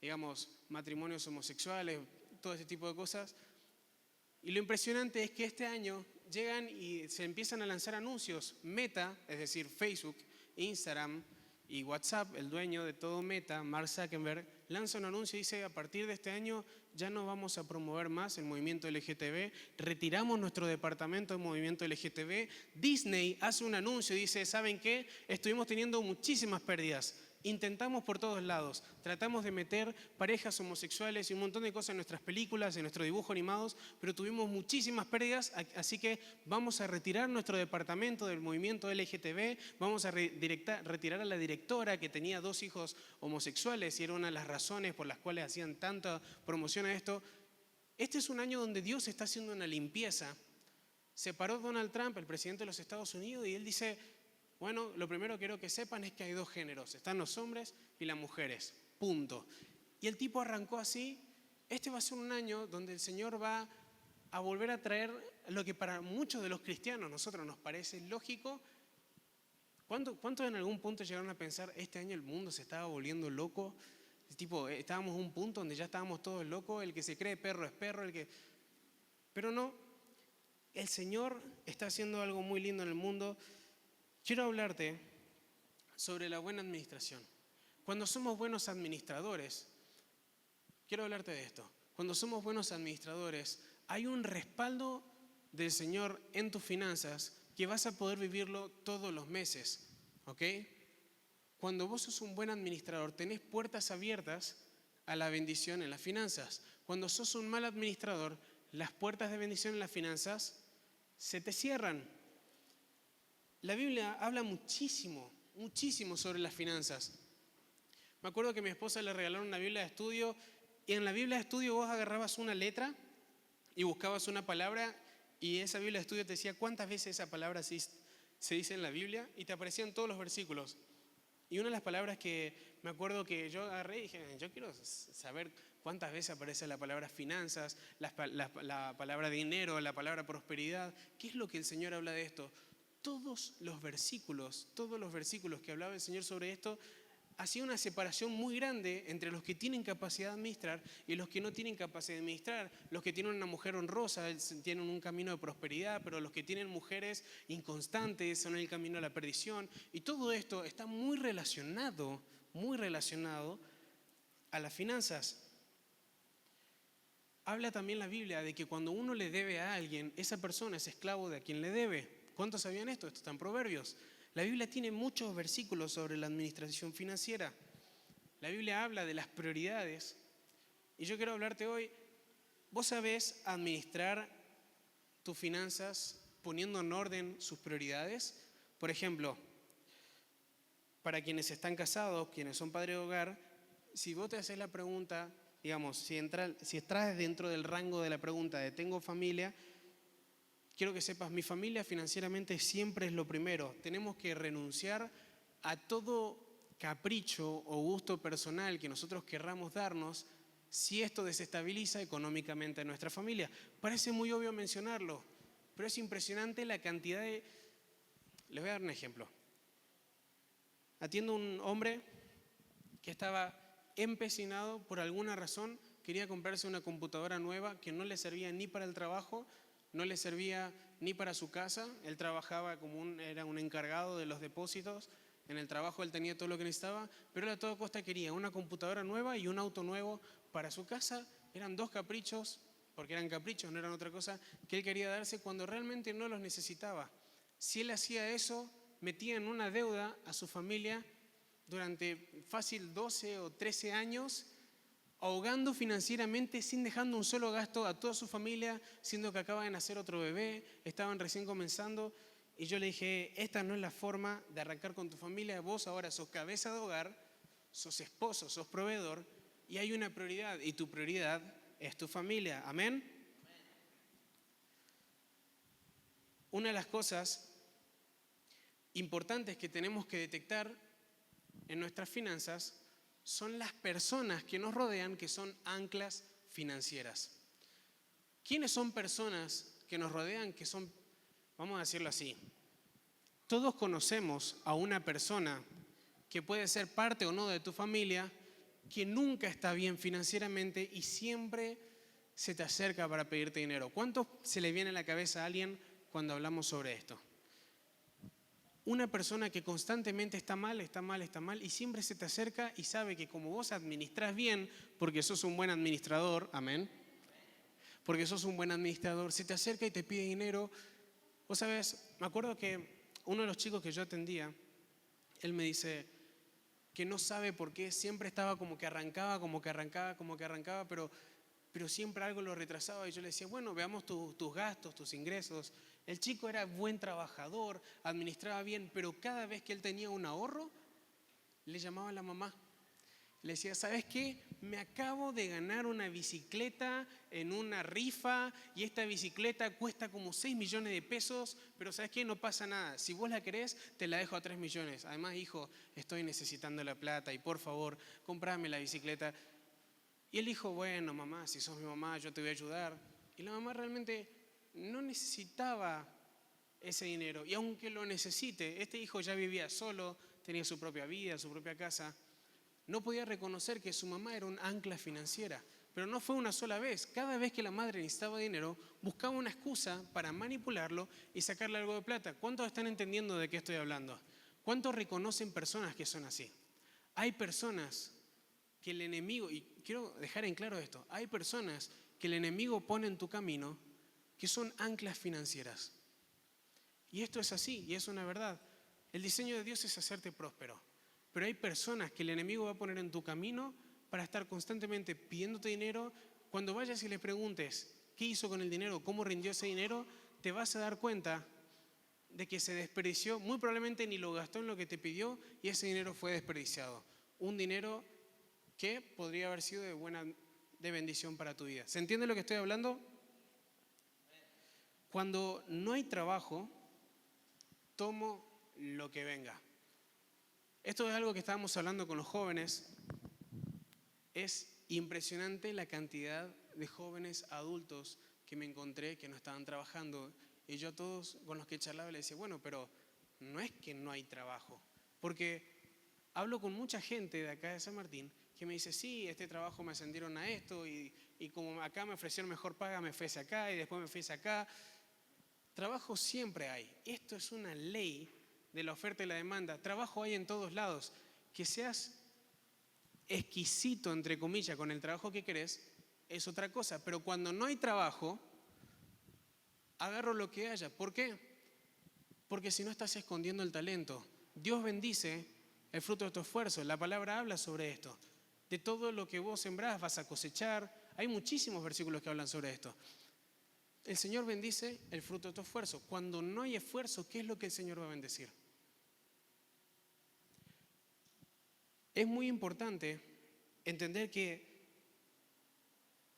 digamos, matrimonios homosexuales, todo ese tipo de cosas? Y lo impresionante es que este año llegan y se empiezan a lanzar anuncios. Meta, es decir, Facebook, Instagram y WhatsApp, el dueño de todo Meta, Mark Zuckerberg, lanza un anuncio y dice: a partir de este año ya no vamos a promover más el movimiento LGTB, retiramos nuestro departamento de movimiento LGTB. Disney hace un anuncio y dice: ¿saben qué? Estuvimos teniendo muchísimas pérdidas. Intentamos por todos lados, tratamos de meter parejas homosexuales y un montón de cosas en nuestras películas, en nuestros dibujos animados, pero tuvimos muchísimas pérdidas, así que vamos a retirar nuestro departamento del movimiento LGTB, vamos a retirar a la directora que tenía 2 hijos homosexuales y era una de las razones por las cuales hacían tanta promoción a esto. Este es un año donde Dios está haciendo una limpieza. Se paró Donald Trump, el presidente de los Estados Unidos, y él dice: bueno, lo primero que quiero que sepan es que hay 2 géneros, están los hombres y las mujeres, punto. Y el tipo arrancó así. Este va a ser un año donde el Señor va a volver a traer lo que para muchos de los cristianos, nosotros nos parece lógico. ¿Cuántos en algún punto llegaron a pensar: este año el mundo se estaba volviendo loco? Tipo, estábamos en un punto donde ya estábamos todos locos, el que se cree perro es perro, Pero no, el Señor está haciendo algo muy lindo en el mundo. Quiero hablarte sobre la buena administración. Cuando somos buenos administradores, quiero hablarte de esto. Cuando somos buenos administradores, hay un respaldo del Señor en tus finanzas que vas a poder vivirlo todos los meses, ¿ok? Cuando vos sos un buen administrador, tenés puertas abiertas a la bendición en las finanzas. Cuando sos un mal administrador, las puertas de bendición en las finanzas se te cierran. La Biblia habla muchísimo sobre las finanzas. Me acuerdo que a mi esposa le regalaron una Biblia de estudio y en la Biblia de estudio vos agarrabas una letra y buscabas una palabra y esa Biblia de estudio te decía cuántas veces esa palabra se dice en la Biblia y te aparecían todos los versículos. Y una de las palabras que me acuerdo que yo agarré y dije: yo quiero saber ¿Cuántas veces aparece la palabra finanzas, la palabra dinero, la palabra prosperidad? ¿Qué es lo que el Señor habla de esto? Todos los versículos que hablaba el Señor sobre esto, hacía una separación muy grande entre los que tienen capacidad de administrar y los que no tienen capacidad de administrar. Los que tienen una mujer honrosa tienen un camino de prosperidad, pero los que tienen mujeres inconstantes son el camino a la perdición. Y todo esto está muy relacionado a las finanzas. Habla también la Biblia de que cuando uno le debe a alguien, esa persona es esclavo de a quien le debe. ¿Cuántos sabían esto? Esto está en Proverbios. La Biblia tiene muchos versículos sobre la administración financiera. La Biblia habla de las prioridades. Y yo quiero hablarte hoy, ¿vos sabés administrar tus finanzas poniendo en orden sus prioridades? Por ejemplo, para quienes están casados, quienes son padres de hogar, si vos te haces la pregunta, digamos, si estás dentro del rango de la pregunta de ¿tengo familia? Quiero que sepas, mi familia financieramente siempre es lo primero. Tenemos que renunciar a todo capricho o gusto personal que nosotros querramos darnos si esto desestabiliza económicamente a nuestra familia. Parece muy obvio mencionarlo, pero es impresionante la cantidad de... Les voy a dar un ejemplo. Atiendo a un hombre que estaba empecinado por alguna razón, quería comprarse una computadora nueva que no le servía ni para el trabajo, no le servía ni para su casa. Él trabajaba era un encargado de los depósitos. En el trabajo él tenía todo lo que necesitaba, pero él a toda costa quería una computadora nueva y un auto nuevo para su casa. Eran dos caprichos, porque eran caprichos, no eran otra cosa, que él quería darse cuando realmente no los necesitaba. Si él hacía eso, metía en una deuda a su familia durante fácil 12 o 13 años, ahogando financieramente sin dejando un solo gasto a toda su familia, siendo que acaba de nacer otro bebé, estaban recién comenzando. Y yo le dije, esta no es la forma de arrancar con tu familia. Vos ahora sos cabeza de hogar, sos esposo, sos proveedor, y hay una prioridad, y tu prioridad es tu familia. ¿Amén? Una de las cosas importantes que tenemos que detectar en nuestras finanzas son las personas que nos rodean, que son anclas financieras. ¿Quiénes son personas que nos rodean, que son, vamos a decirlo así, todos conocemos a una persona que puede ser parte o no de tu familia, que nunca está bien financieramente y siempre se te acerca para pedirte dinero? ¿Cuánto se le viene a la cabeza a alguien cuando hablamos sobre esto? Una persona que constantemente está mal y siempre se te acerca y sabe que como vos administrás bien, porque sos un buen administrador, amén, porque sos un buen administrador, se te acerca y te pide dinero. Vos sabés, me acuerdo que uno de los chicos que yo atendía, él me dice que no sabe por qué, siempre estaba como que arrancaba, pero siempre algo lo retrasaba. Y yo le decía, bueno, veamos tus gastos, tus ingresos. El chico era buen trabajador, administraba bien, pero cada vez que él tenía un ahorro, le llamaba a la mamá. Le decía, ¿sabes qué? Me acabo de ganar una bicicleta en una rifa y esta bicicleta cuesta como 6 millones de pesos, pero ¿sabes qué? No pasa nada. Si vos la querés, te la dejo a 3 millones. Además, hijo, estoy necesitando la plata y por favor, comprame la bicicleta. Y él dijo, bueno, mamá, si sos mi mamá, yo te voy a ayudar. Y la mamá realmente no necesitaba ese dinero. Y aunque lo necesite, este hijo ya vivía solo, tenía su propia vida, su propia casa. No podía reconocer que su mamá era un ancla financiera. Pero no fue una sola vez. Cada vez que la madre necesitaba dinero, buscaba una excusa para manipularlo y sacarle algo de plata. ¿Cuántos están entendiendo de qué estoy hablando? ¿Cuántos reconocen personas que son así? Hay personas que el enemigo, y quiero dejar en claro esto, hay personas que el enemigo pone en tu camino que son anclas financieras. Y esto es así, y es una verdad. El diseño de Dios es hacerte próspero. Pero hay personas que el enemigo va a poner en tu camino para estar constantemente pidiéndote dinero. Cuando vayas y le preguntes qué hizo con el dinero, cómo rindió ese dinero, te vas a dar cuenta de que se desperdició. Muy probablemente ni lo gastó en lo que te pidió y ese dinero fue desperdiciado. Un dinero que podría haber sido de bendición para tu vida. ¿Se entiende lo que estoy hablando? Cuando no hay trabajo, tomo lo que venga. Esto es algo que estábamos hablando con los jóvenes. Es impresionante la cantidad de jóvenes adultos que me encontré que no estaban trabajando. Y yo a todos con los que charlaba les decía, bueno, pero no es que no hay trabajo. Porque hablo con mucha gente de acá de San Martín que me dice, sí, este trabajo me ascendieron a esto y como acá me ofrecieron mejor paga, me fui hacia acá y después me fui hacia acá. Trabajo siempre hay. Esto es una ley de la oferta y la demanda. Trabajo hay en todos lados. Que seas exquisito, entre comillas, con el trabajo que querés, es otra cosa. Pero cuando no hay trabajo, agarro lo que haya. ¿Por qué? Porque si no estás escondiendo el talento. Dios bendice el fruto de tu esfuerzo. La palabra habla sobre esto. De todo lo que vos sembrás vas a cosechar. Hay muchísimos versículos que hablan sobre esto. El Señor bendice el fruto de tu esfuerzo. Cuando no hay esfuerzo, ¿qué es lo que el Señor va a bendecir? Es muy importante entender que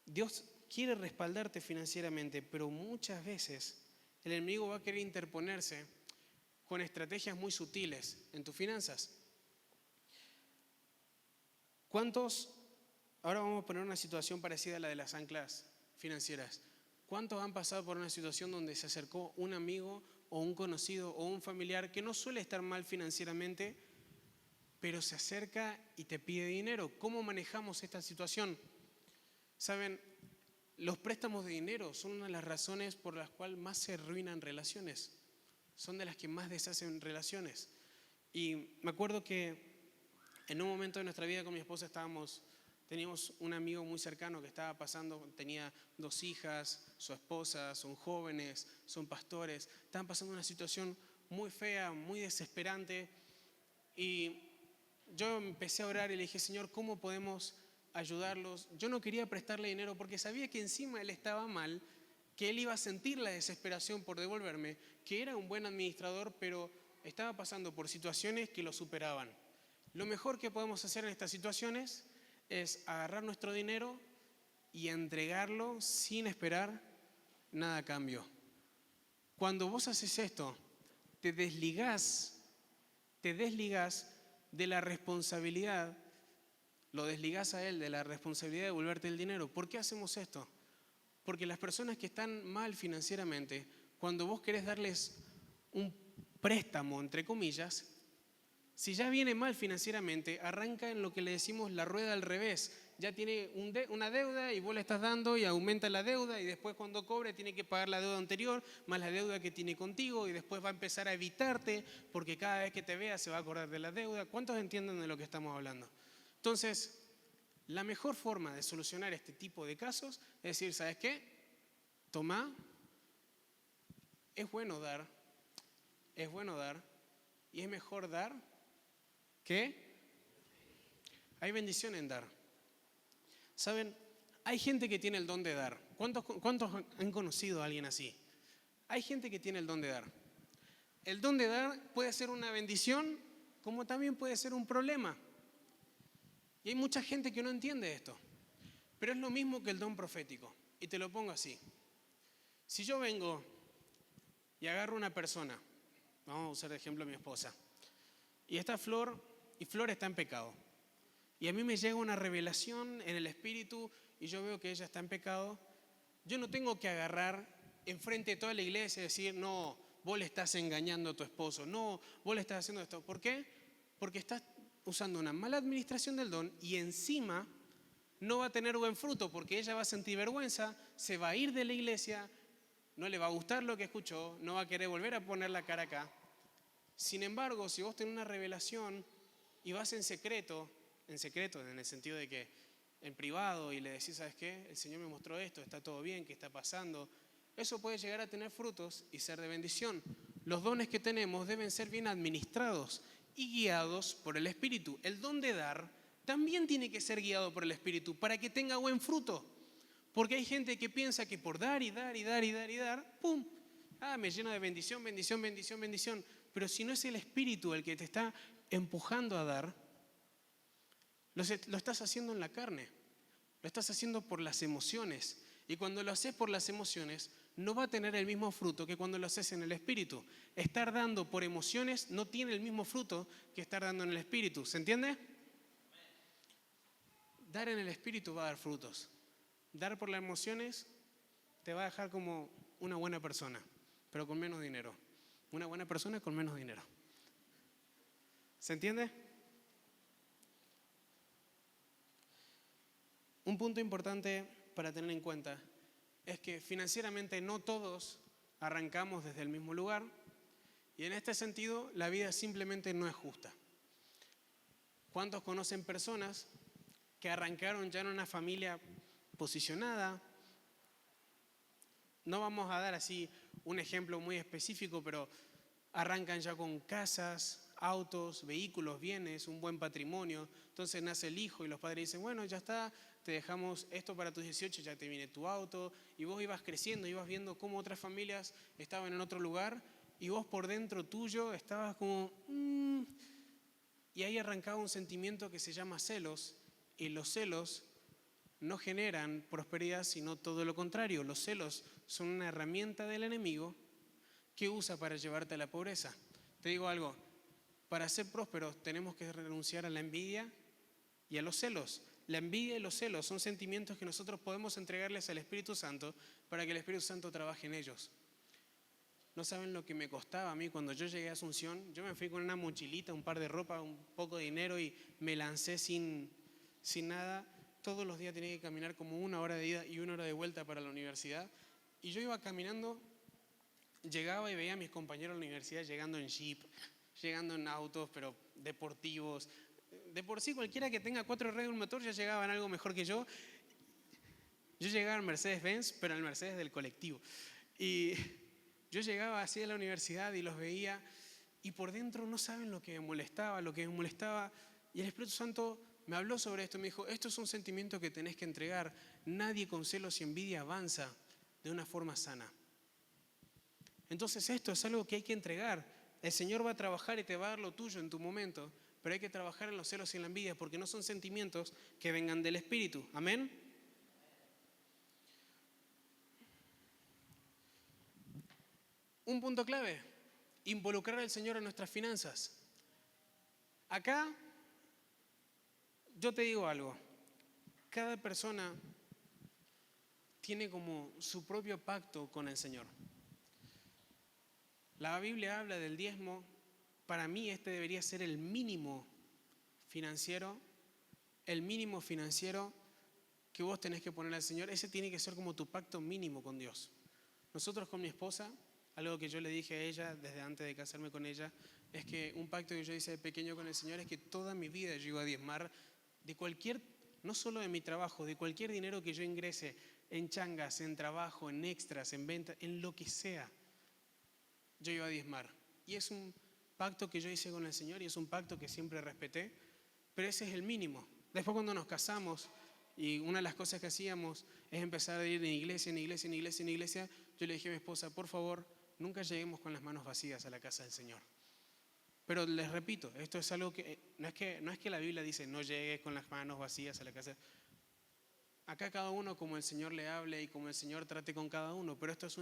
Dios quiere respaldarte financieramente, pero muchas veces el enemigo va a querer interponerse con estrategias muy sutiles en tus finanzas. ¿Cuántos, ahora vamos a poner una situación parecida a la de las anclas financieras, cuántos han pasado por una situación donde se acercó un amigo o un conocido o un familiar que no suele estar mal financieramente, pero se acerca y te pide dinero? ¿Cómo manejamos esta situación? Saben, los préstamos de dinero son una de las razones por las cuales más se arruinan relaciones. Son de las que más deshacen relaciones. Y me acuerdo que en un momento de nuestra vida con mi esposa teníamos un amigo muy cercano que estaba pasando, tenía 2 hijas, su esposa, son jóvenes, son pastores, estaban pasando una situación muy fea, muy desesperante. Y yo empecé a orar y le dije, Señor, ¿cómo podemos ayudarlos? Yo no quería prestarle dinero porque sabía que encima él estaba mal, que él iba a sentir la desesperación por devolverme, que era un buen administrador, pero estaba pasando por situaciones que lo superaban. Lo mejor que podemos hacer en estas situaciones es agarrar nuestro dinero y entregarlo sin esperar nada a cambio. Cuando vos haces esto, te desligás de la responsabilidad, lo desligás a él de la responsabilidad de devolverte el dinero. ¿Por qué hacemos esto? Porque las personas que están mal financieramente, cuando vos querés darles un préstamo, entre comillas, si ya viene mal financieramente, arranca en lo que le decimos la rueda al revés. Ya tiene una deuda y vos le estás dando y aumenta la deuda y después cuando cobre tiene que pagar la deuda anterior más la deuda que tiene contigo y después va a empezar a evitarte porque cada vez que te vea se va a acordar de la deuda. ¿Cuántos entienden de lo que estamos hablando? Entonces, la mejor forma de solucionar este tipo de casos es decir, ¿sabes qué? Tomá, es bueno dar y es mejor dar que hay bendición en dar. ¿Saben? Hay gente que tiene el don de dar. ¿Cuántos han conocido a alguien así? Hay gente que tiene el don de dar. El don de dar puede ser una bendición, como también puede ser un problema. Y hay mucha gente que no entiende esto. Pero es lo mismo que el don profético. Y te lo pongo así. Si yo vengo y agarro una persona, vamos a usar de ejemplo a mi esposa, y esta Flor está en pecado. Y a mí me llega una revelación en el espíritu y yo veo que ella está en pecado. Yo no tengo que agarrar enfrente de toda la iglesia y decir, no, vos le estás engañando a tu esposo, no, vos le estás haciendo esto. ¿Por qué? Porque estás usando una mala administración del don y encima no va a tener buen fruto porque ella va a sentir vergüenza, se va a ir de la iglesia, no le va a gustar lo que escuchó, no va a querer volver a poner la cara acá. Sin embargo, si vos tenés una revelación y vas en secreto en el sentido de que en privado y le decís, ¿sabes qué? El Señor me mostró esto, está todo bien, ¿qué está pasando? Eso puede llegar a tener frutos y ser de bendición. Los dones que tenemos deben ser bien administrados y guiados por el Espíritu. El don de dar también tiene que ser guiado por el Espíritu para que tenga buen fruto. Porque hay gente que piensa que por dar y dar y dar y dar y dar, ¡pum! Me llena de bendición, bendición, bendición, bendición. Pero si no es el Espíritu el que te está empujando a dar, lo estás haciendo en la carne, lo estás haciendo por las emociones. Y cuando lo haces por las emociones, no va a tener el mismo fruto que cuando lo haces en el Espíritu. Estar dando por emociones no tiene el mismo fruto que estar dando en el Espíritu. ¿Se entiende? dar en el Espíritu va a dar frutos. Dar por las emociones te va a dejar como una buena persona, pero con menos dinero. Una buena persona con menos dinero. ¿Se entiende? Un punto importante para tener en cuenta es que financieramente no todos arrancamos desde el mismo lugar y en este sentido la vida simplemente no es justa. ¿Cuántos conocen personas que arrancaron ya en una familia posicionada? No vamos a dar así un ejemplo muy específico, pero arrancan ya con casas, autos, vehículos, bienes, un buen patrimonio. Entonces nace el hijo y los padres dicen, bueno, ya está, te dejamos esto para tus 18, ya te viene tu auto. Y vos ibas creciendo, ibas viendo cómo otras familias estaban en otro lugar y vos por dentro tuyo estabas como... Y ahí arrancaba un sentimiento que se llama celos, y los celos no generan prosperidad, sino todo lo contrario. Los celos son una herramienta del enemigo que usa para llevarte a la pobreza. Te digo algo, para ser prósperos tenemos que renunciar a la envidia y a los celos. La envidia y los celos son sentimientos que nosotros podemos entregarles al Espíritu Santo para que el Espíritu Santo trabaje en ellos. No saben lo que me costaba a mí cuando yo llegué a Asunción. Yo me fui con una mochilita, un par de ropa, un poco de dinero y me lancé sin nada. Todos los días tenía que caminar como 1 hora de ida y 1 hora de vuelta para la universidad. Y yo iba caminando, llegaba y veía a mis compañeros de la universidad llegando en jeep, llegando en autos, pero deportivos. De por sí, cualquiera que tenga 4 ruedas y un motor ya llegaba en algo mejor que yo. Yo llegaba en Mercedes-Benz, pero en el Mercedes del colectivo. Y yo llegaba así a la universidad y los veía y por dentro no saben lo que me molestaba, y el Espíritu Santo me habló sobre esto, me dijo, esto es un sentimiento que tenés que entregar, nadie con celos y envidia avanza de una forma sana. Entonces esto es algo que hay que entregar, el Señor va a trabajar y te va a dar lo tuyo en tu momento, pero hay que trabajar en los celos y en la envidia porque no son sentimientos que vengan del Espíritu, amén. Un punto clave, involucrar al Señor en nuestras finanzas. Acá, yo te digo algo, cada persona tiene como su propio pacto con el Señor. La Biblia habla del diezmo, para mí este debería ser el mínimo financiero que vos tenés que poner al Señor, ese tiene que ser como tu pacto mínimo con Dios. Nosotros con mi esposa, algo que yo le dije a ella desde antes de casarme con ella, es que un pacto que yo hice de pequeño con el Señor es que toda mi vida yo iba a diezmar de cualquier, no solo de mi trabajo, de cualquier dinero que yo ingrese en changas, en trabajo, en extras, en venta, en lo que sea, yo iba a diezmar. Y es un pacto que yo hice con el Señor y es un pacto que siempre respeté, pero ese es el mínimo. Después cuando nos casamos y una de las cosas que hacíamos es empezar a ir de iglesia en iglesia, yo le dije a mi esposa, por favor, nunca lleguemos con las manos vacías a la casa del Señor. Pero les repito, esto es algo que no es que la Biblia dice no llegues con las manos vacías a la casa. Acá cada uno como el Señor le hable y como el Señor trate con cada uno, pero esto es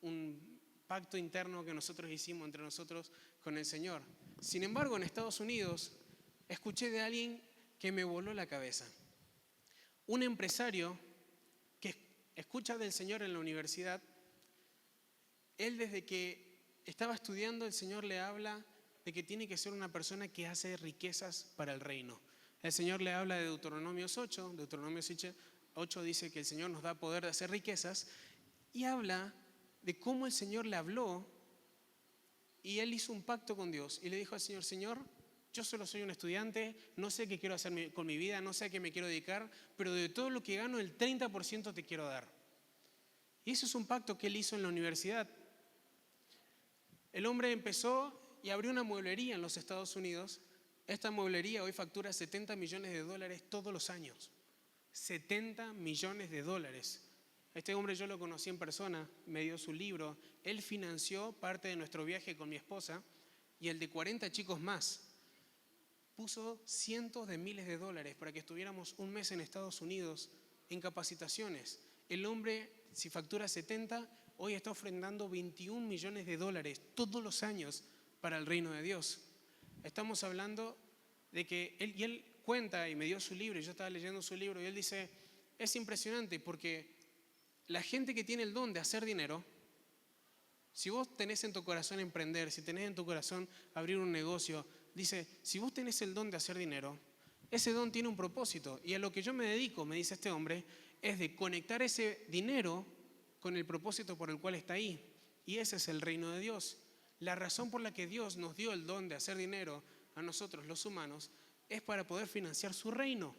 un pacto interno que nosotros hicimos entre nosotros con el Señor. Sin embargo, en Estados Unidos escuché de alguien que me voló la cabeza. Un empresario que escucha del Señor en la universidad, él desde que estaba estudiando, el Señor le habla de que tiene que ser una persona que hace riquezas para el reino. El Señor le habla de Deuteronomio 8 dice que el Señor nos da poder de hacer riquezas y habla de cómo el Señor le habló y él hizo un pacto con Dios y le dijo al Señor, Señor, yo solo soy un estudiante, no sé qué quiero hacer con mi vida, no sé a qué me quiero dedicar, pero de todo lo que gano, el 30% te quiero dar. Y eso es un pacto que él hizo en la universidad. El hombre empezó y abrió una mueblería en los Estados Unidos. Esta mueblería hoy factura $70 millones todos los años. $70 millones. Este hombre yo lo conocí en persona, me dio su libro. Él financió parte de nuestro viaje con mi esposa y el de 40 chicos más. Puso cientos de miles de dólares para que estuviéramos un mes en Estados Unidos en capacitaciones. El hombre, si factura 70, hoy está ofrendando $21 millones todos los años para el reino de Dios. Estamos hablando de que él cuenta y me dio su libro y yo estaba leyendo su libro y él dice, es impresionante porque la gente que tiene el don de hacer dinero, si vos tenés en tu corazón emprender, si tenés en tu corazón abrir un negocio, dice, si vos tenés el don de hacer dinero, ese don tiene un propósito. Y a lo que yo me dedico, me dice este hombre, es de conectar ese dinero con el propósito por el cual está ahí. Y ese es el reino de Dios. La razón por la que Dios nos dio el don de hacer dinero a nosotros los humanos es para poder financiar su reino.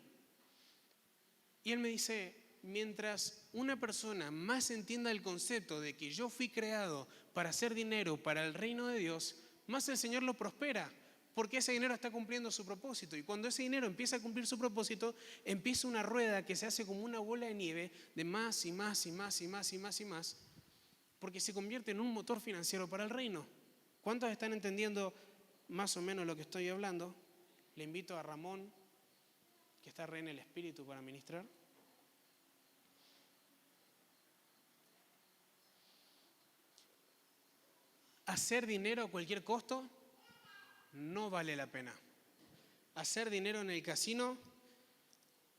Y él me dice, mientras una persona más entienda el concepto de que yo fui creado para hacer dinero para el reino de Dios, más el Señor lo prospera, porque ese dinero está cumpliendo su propósito. Y cuando ese dinero empieza a cumplir su propósito, empieza una rueda que se hace como una bola de nieve de más y más y más y más y más y más, porque se convierte en un motor financiero para el reino. ¿Cuántos están entendiendo más o menos lo que estoy hablando? Le invito a Ramón, que está re en el espíritu para ministrar. Hacer dinero a cualquier costo no vale la pena. Hacer dinero en el casino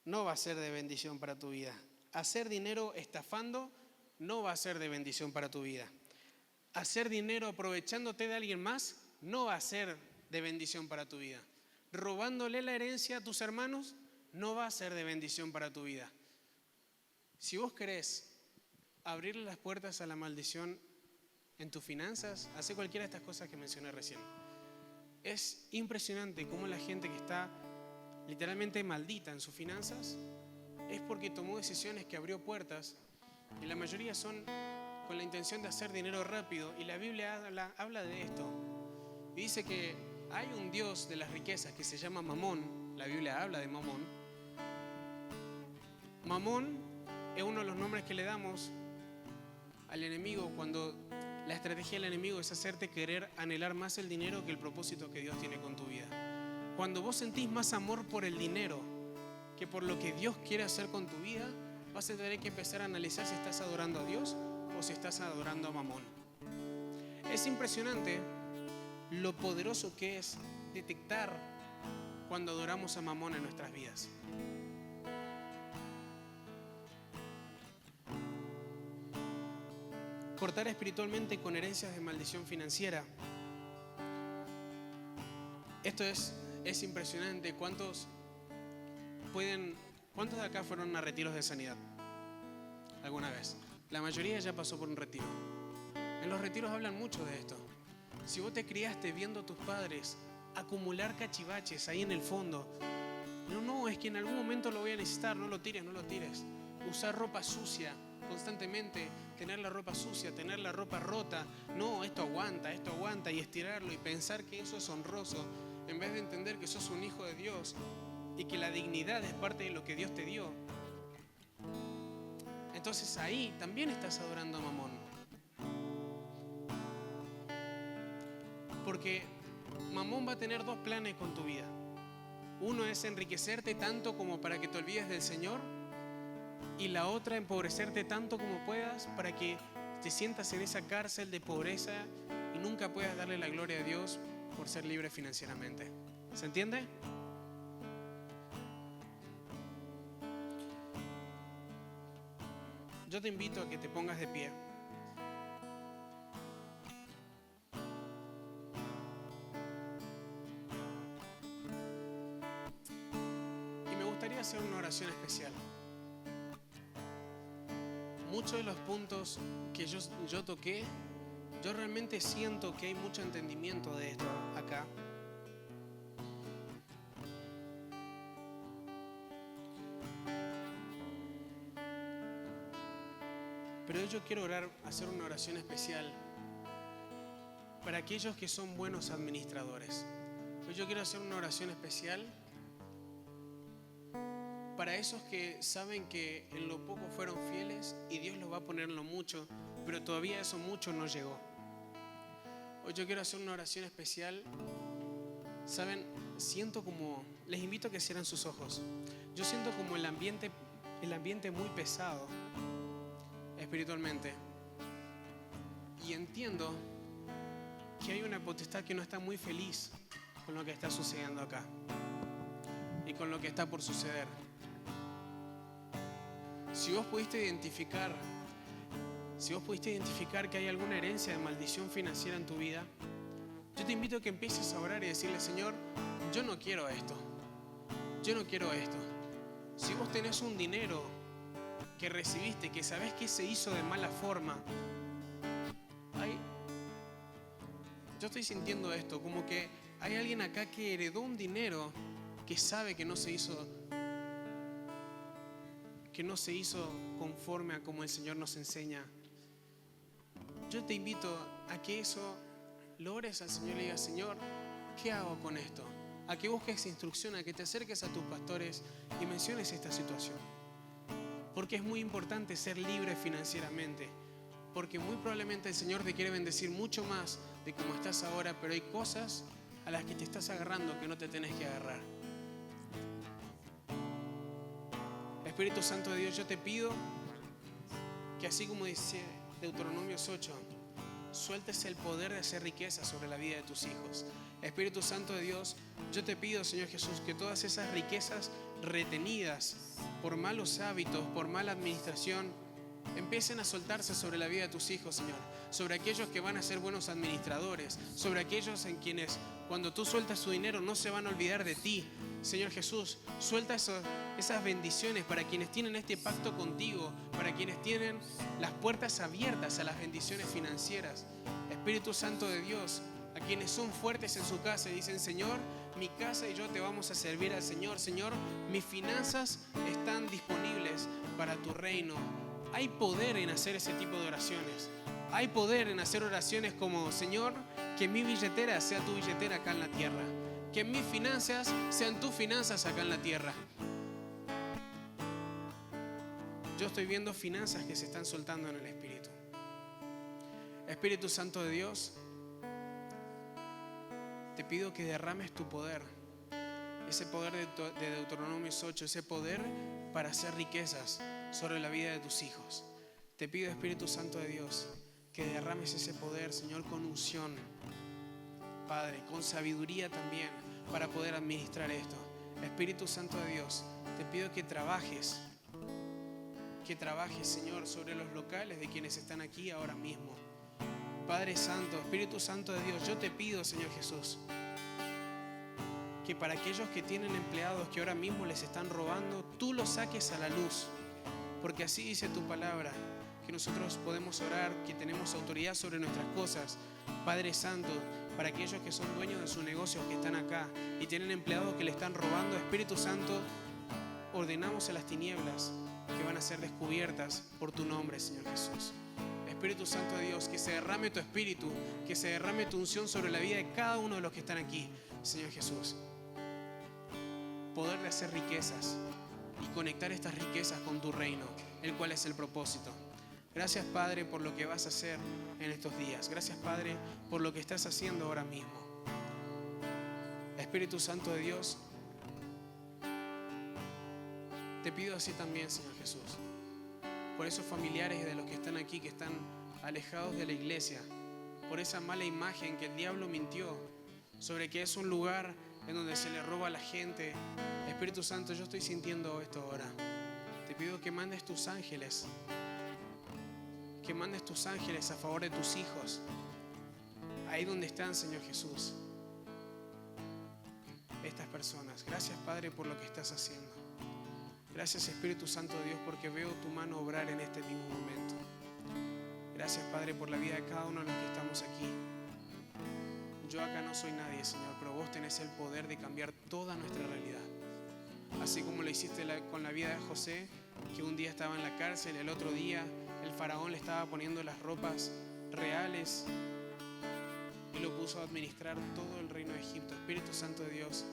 no va a ser de bendición para tu vida. Hacer dinero estafando no va a ser de bendición para tu vida. Hacer dinero aprovechándote de alguien más no va a ser de bendición para tu vida. Robándole la herencia a tus hermanos no va a ser de bendición para tu vida. Si vos querés abrirle las puertas a la maldición en tus finanzas, hace cualquiera de estas cosas que mencioné recién. Es impresionante cómo la gente que está literalmente maldita en sus finanzas es porque tomó decisiones que abrió puertas y la mayoría son con la intención de hacer dinero rápido. Y la Biblia habla de esto y dice que hay un Dios de las riquezas que se llama Mamón. La Biblia habla de Mamón. Mamón es uno de los nombres que le damos al enemigo cuando la estrategia del enemigo es hacerte querer anhelar más el dinero que el propósito que Dios tiene con tu vida. Cuando vos sentís más amor por el dinero que por lo que Dios quiere hacer con tu vida, vas a tener que empezar a analizar si estás adorando a Dios o si estás adorando a Mamón. Es impresionante lo poderoso que es detectar cuando adoramos a Mamón en nuestras vidas. Cortar espiritualmente con herencias de maldición financiera. Esto es impresionante. ¿Cuántos de acá fueron a retiros de sanidad alguna vez? La mayoría ya pasó por un retiro. En los retiros hablan mucho de esto. Si vos te criaste viendo a tus padres acumular cachivaches ahí en el fondo, no, es que en algún momento lo voy a necesitar, no lo tires. Usar ropa sucia constantemente, tener la ropa sucia, tener la ropa rota, no, esto aguanta y estirarlo y pensar que eso es honroso, en vez de entender que sos un hijo de Dios y que la dignidad es parte de lo que Dios te dio. Entonces ahí también estás adorando a Mamón. Porque Mamón va a tener dos planes con tu vida. Uno es enriquecerte tanto como para que te olvides del Señor, y la otra empobrecerte tanto como puedas para que te sientas en esa cárcel de pobreza y nunca puedas darle la gloria a Dios por ser libre financieramente. ¿Se entiende? Yo te invito a que te pongas de pie. Y me gustaría hacer una oración especial. Muchos de los puntos que yo toqué, yo realmente siento que hay mucho entendimiento de esto acá. Pero yo quiero hacer una oración especial para aquellos que son buenos administradores. Yo quiero hacer una oración especial para esos que saben que en lo poco fueron fieles y Dios los va a poner en lo mucho, pero todavía eso mucho no llegó. Hoy yo quiero hacer una oración especial. Saben, siento como, les invito a que cierren sus ojos. Yo siento como el ambiente muy pesado espiritualmente. Y entiendo que hay una potestad que no está muy feliz con lo que está sucediendo acá. y con lo que está por suceder. Si vos pudiste identificar que hay alguna herencia de maldición financiera en tu vida, yo te invito a que empieces a orar y decirle: Señor, yo no quiero esto. Yo no quiero esto. Si vos tenés un dinero que recibiste, que sabés que se hizo de mala forma, yo estoy sintiendo esto, como que hay alguien acá que heredó un dinero que sabe que no se hizo conforme a como el Señor nos enseña. Yo te invito a que eso lo ores al Señor y le digas: Señor, ¿qué hago con esto? A que busques instrucción, a que te acerques a tus pastores y menciones esta situación. Porque es muy importante ser libre financieramente. Porque muy probablemente el Señor te quiere bendecir mucho más de como estás ahora, pero hay cosas a las que te estás agarrando que no te tenés que agarrar. Espíritu Santo de Dios, yo te pido que, así como dice Deuteronomios 8, sueltes el poder de hacer riqueza sobre la vida de tus hijos. Espíritu Santo de Dios, yo te pido, Señor Jesús, que todas esas riquezas retenidas por malos hábitos, por mala administración, empiecen a soltarse sobre la vida de tus hijos, Señor. Sobre aquellos que van a ser buenos administradores, sobre aquellos en quienes cuando tú sueltas su dinero no se van a olvidar de ti. Señor Jesús, suelta esas bendiciones para quienes tienen este pacto contigo, para quienes tienen las puertas abiertas a las bendiciones financieras. Espíritu Santo de Dios, a quienes son fuertes en su casa y dicen: Señor, mi casa y yo te vamos a servir al Señor. Señor, mis finanzas están disponibles para tu reino. Hay poder en hacer ese tipo de oraciones. Hay poder en hacer oraciones como: Señor, que mi billetera sea tu billetera acá en la tierra. Que mis finanzas sean tus finanzas acá en la tierra. Yo estoy viendo finanzas que se están soltando en el Espíritu. Espíritu Santo de Dios, te pido que derrames tu poder. Ese poder de Deuteronomios 8, ese poder para hacer riquezas sobre la vida de tus hijos. Te pido, Espíritu Santo de Dios, que derrames ese poder, Señor, con unción, Padre, con sabiduría también, para poder administrar esto. Espíritu Santo de Dios, te pido que trabajes, Señor, sobre los locales de quienes están aquí ahora mismo. Padre Santo, Espíritu Santo de Dios, yo te pido, Señor Jesús, que para aquellos que tienen empleados que ahora mismo les están robando, tú los saques a la luz. Porque así dice tu palabra, que nosotros podemos orar, que tenemos autoridad sobre nuestras cosas. Padre Santo, para aquellos que son dueños de sus negocios que están acá y tienen empleados que le están robando, Espíritu Santo, ordenamos a las tinieblas que van a ser descubiertas por tu nombre, Señor Jesús. Espíritu Santo de Dios, que se derrame tu espíritu, que se derrame tu unción sobre la vida de cada uno de los que están aquí, Señor Jesús. Poder de hacer riquezas y conectar estas riquezas con tu reino, el cual es el propósito. Gracias, Padre, por lo que vas a hacer en estos días. Gracias, Padre, por lo que estás haciendo ahora mismo. Espíritu Santo de Dios, te pido así también, Señor Jesús, por esos familiares de los que están aquí, que están alejados de la iglesia, por esa mala imagen que el diablo mintió sobre que es un lugar en donde se le roba a la gente. Espíritu Santo, yo estoy sintiendo esto ahora. Te pido que mandes tus ángeles, a favor de tus hijos, ahí donde están, Señor Jesús, estas personas. Gracias, Padre, por lo que estás haciendo. Gracias, Espíritu Santo de Dios, porque veo tu mano obrar en este mismo momento. Gracias, Padre, por la vida de cada uno de los que estamos aquí. Yo acá no soy nadie, Señor, pero vos tenés el poder de cambiar toda nuestra realidad. Así como lo hiciste con la vida de José, que un día estaba en la cárcel, el otro día el faraón le estaba poniendo las ropas reales y lo puso a administrar todo el reino de Egipto. Espíritu Santo de Dios,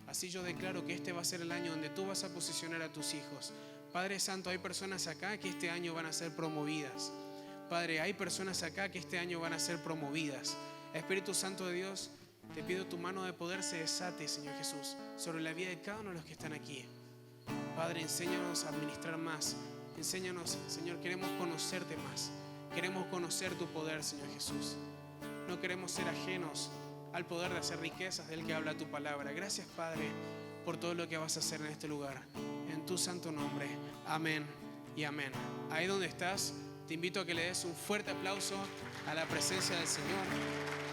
así yo declaro que este va a ser el año donde tú vas a posicionar a tus hijos. Padre Santo, hay personas acá que este año van a ser promovidas. Padre, hay personas acá que este año van a ser promovidas. Espíritu Santo de Dios, te pido tu mano de poder se desate, Señor Jesús, sobre la vida de cada uno de los que están aquí. Padre, enséñanos a administrar más. Enséñanos, Señor, queremos conocerte más. Queremos conocer tu poder, Señor Jesús. No queremos ser ajenos al poder de hacer riquezas del que habla tu palabra. Gracias, Padre, por todo lo que vas a hacer en este lugar. En tu santo nombre. Amén y amén. Ahí donde estás, te invito a que le des un fuerte aplauso a la presencia del Señor.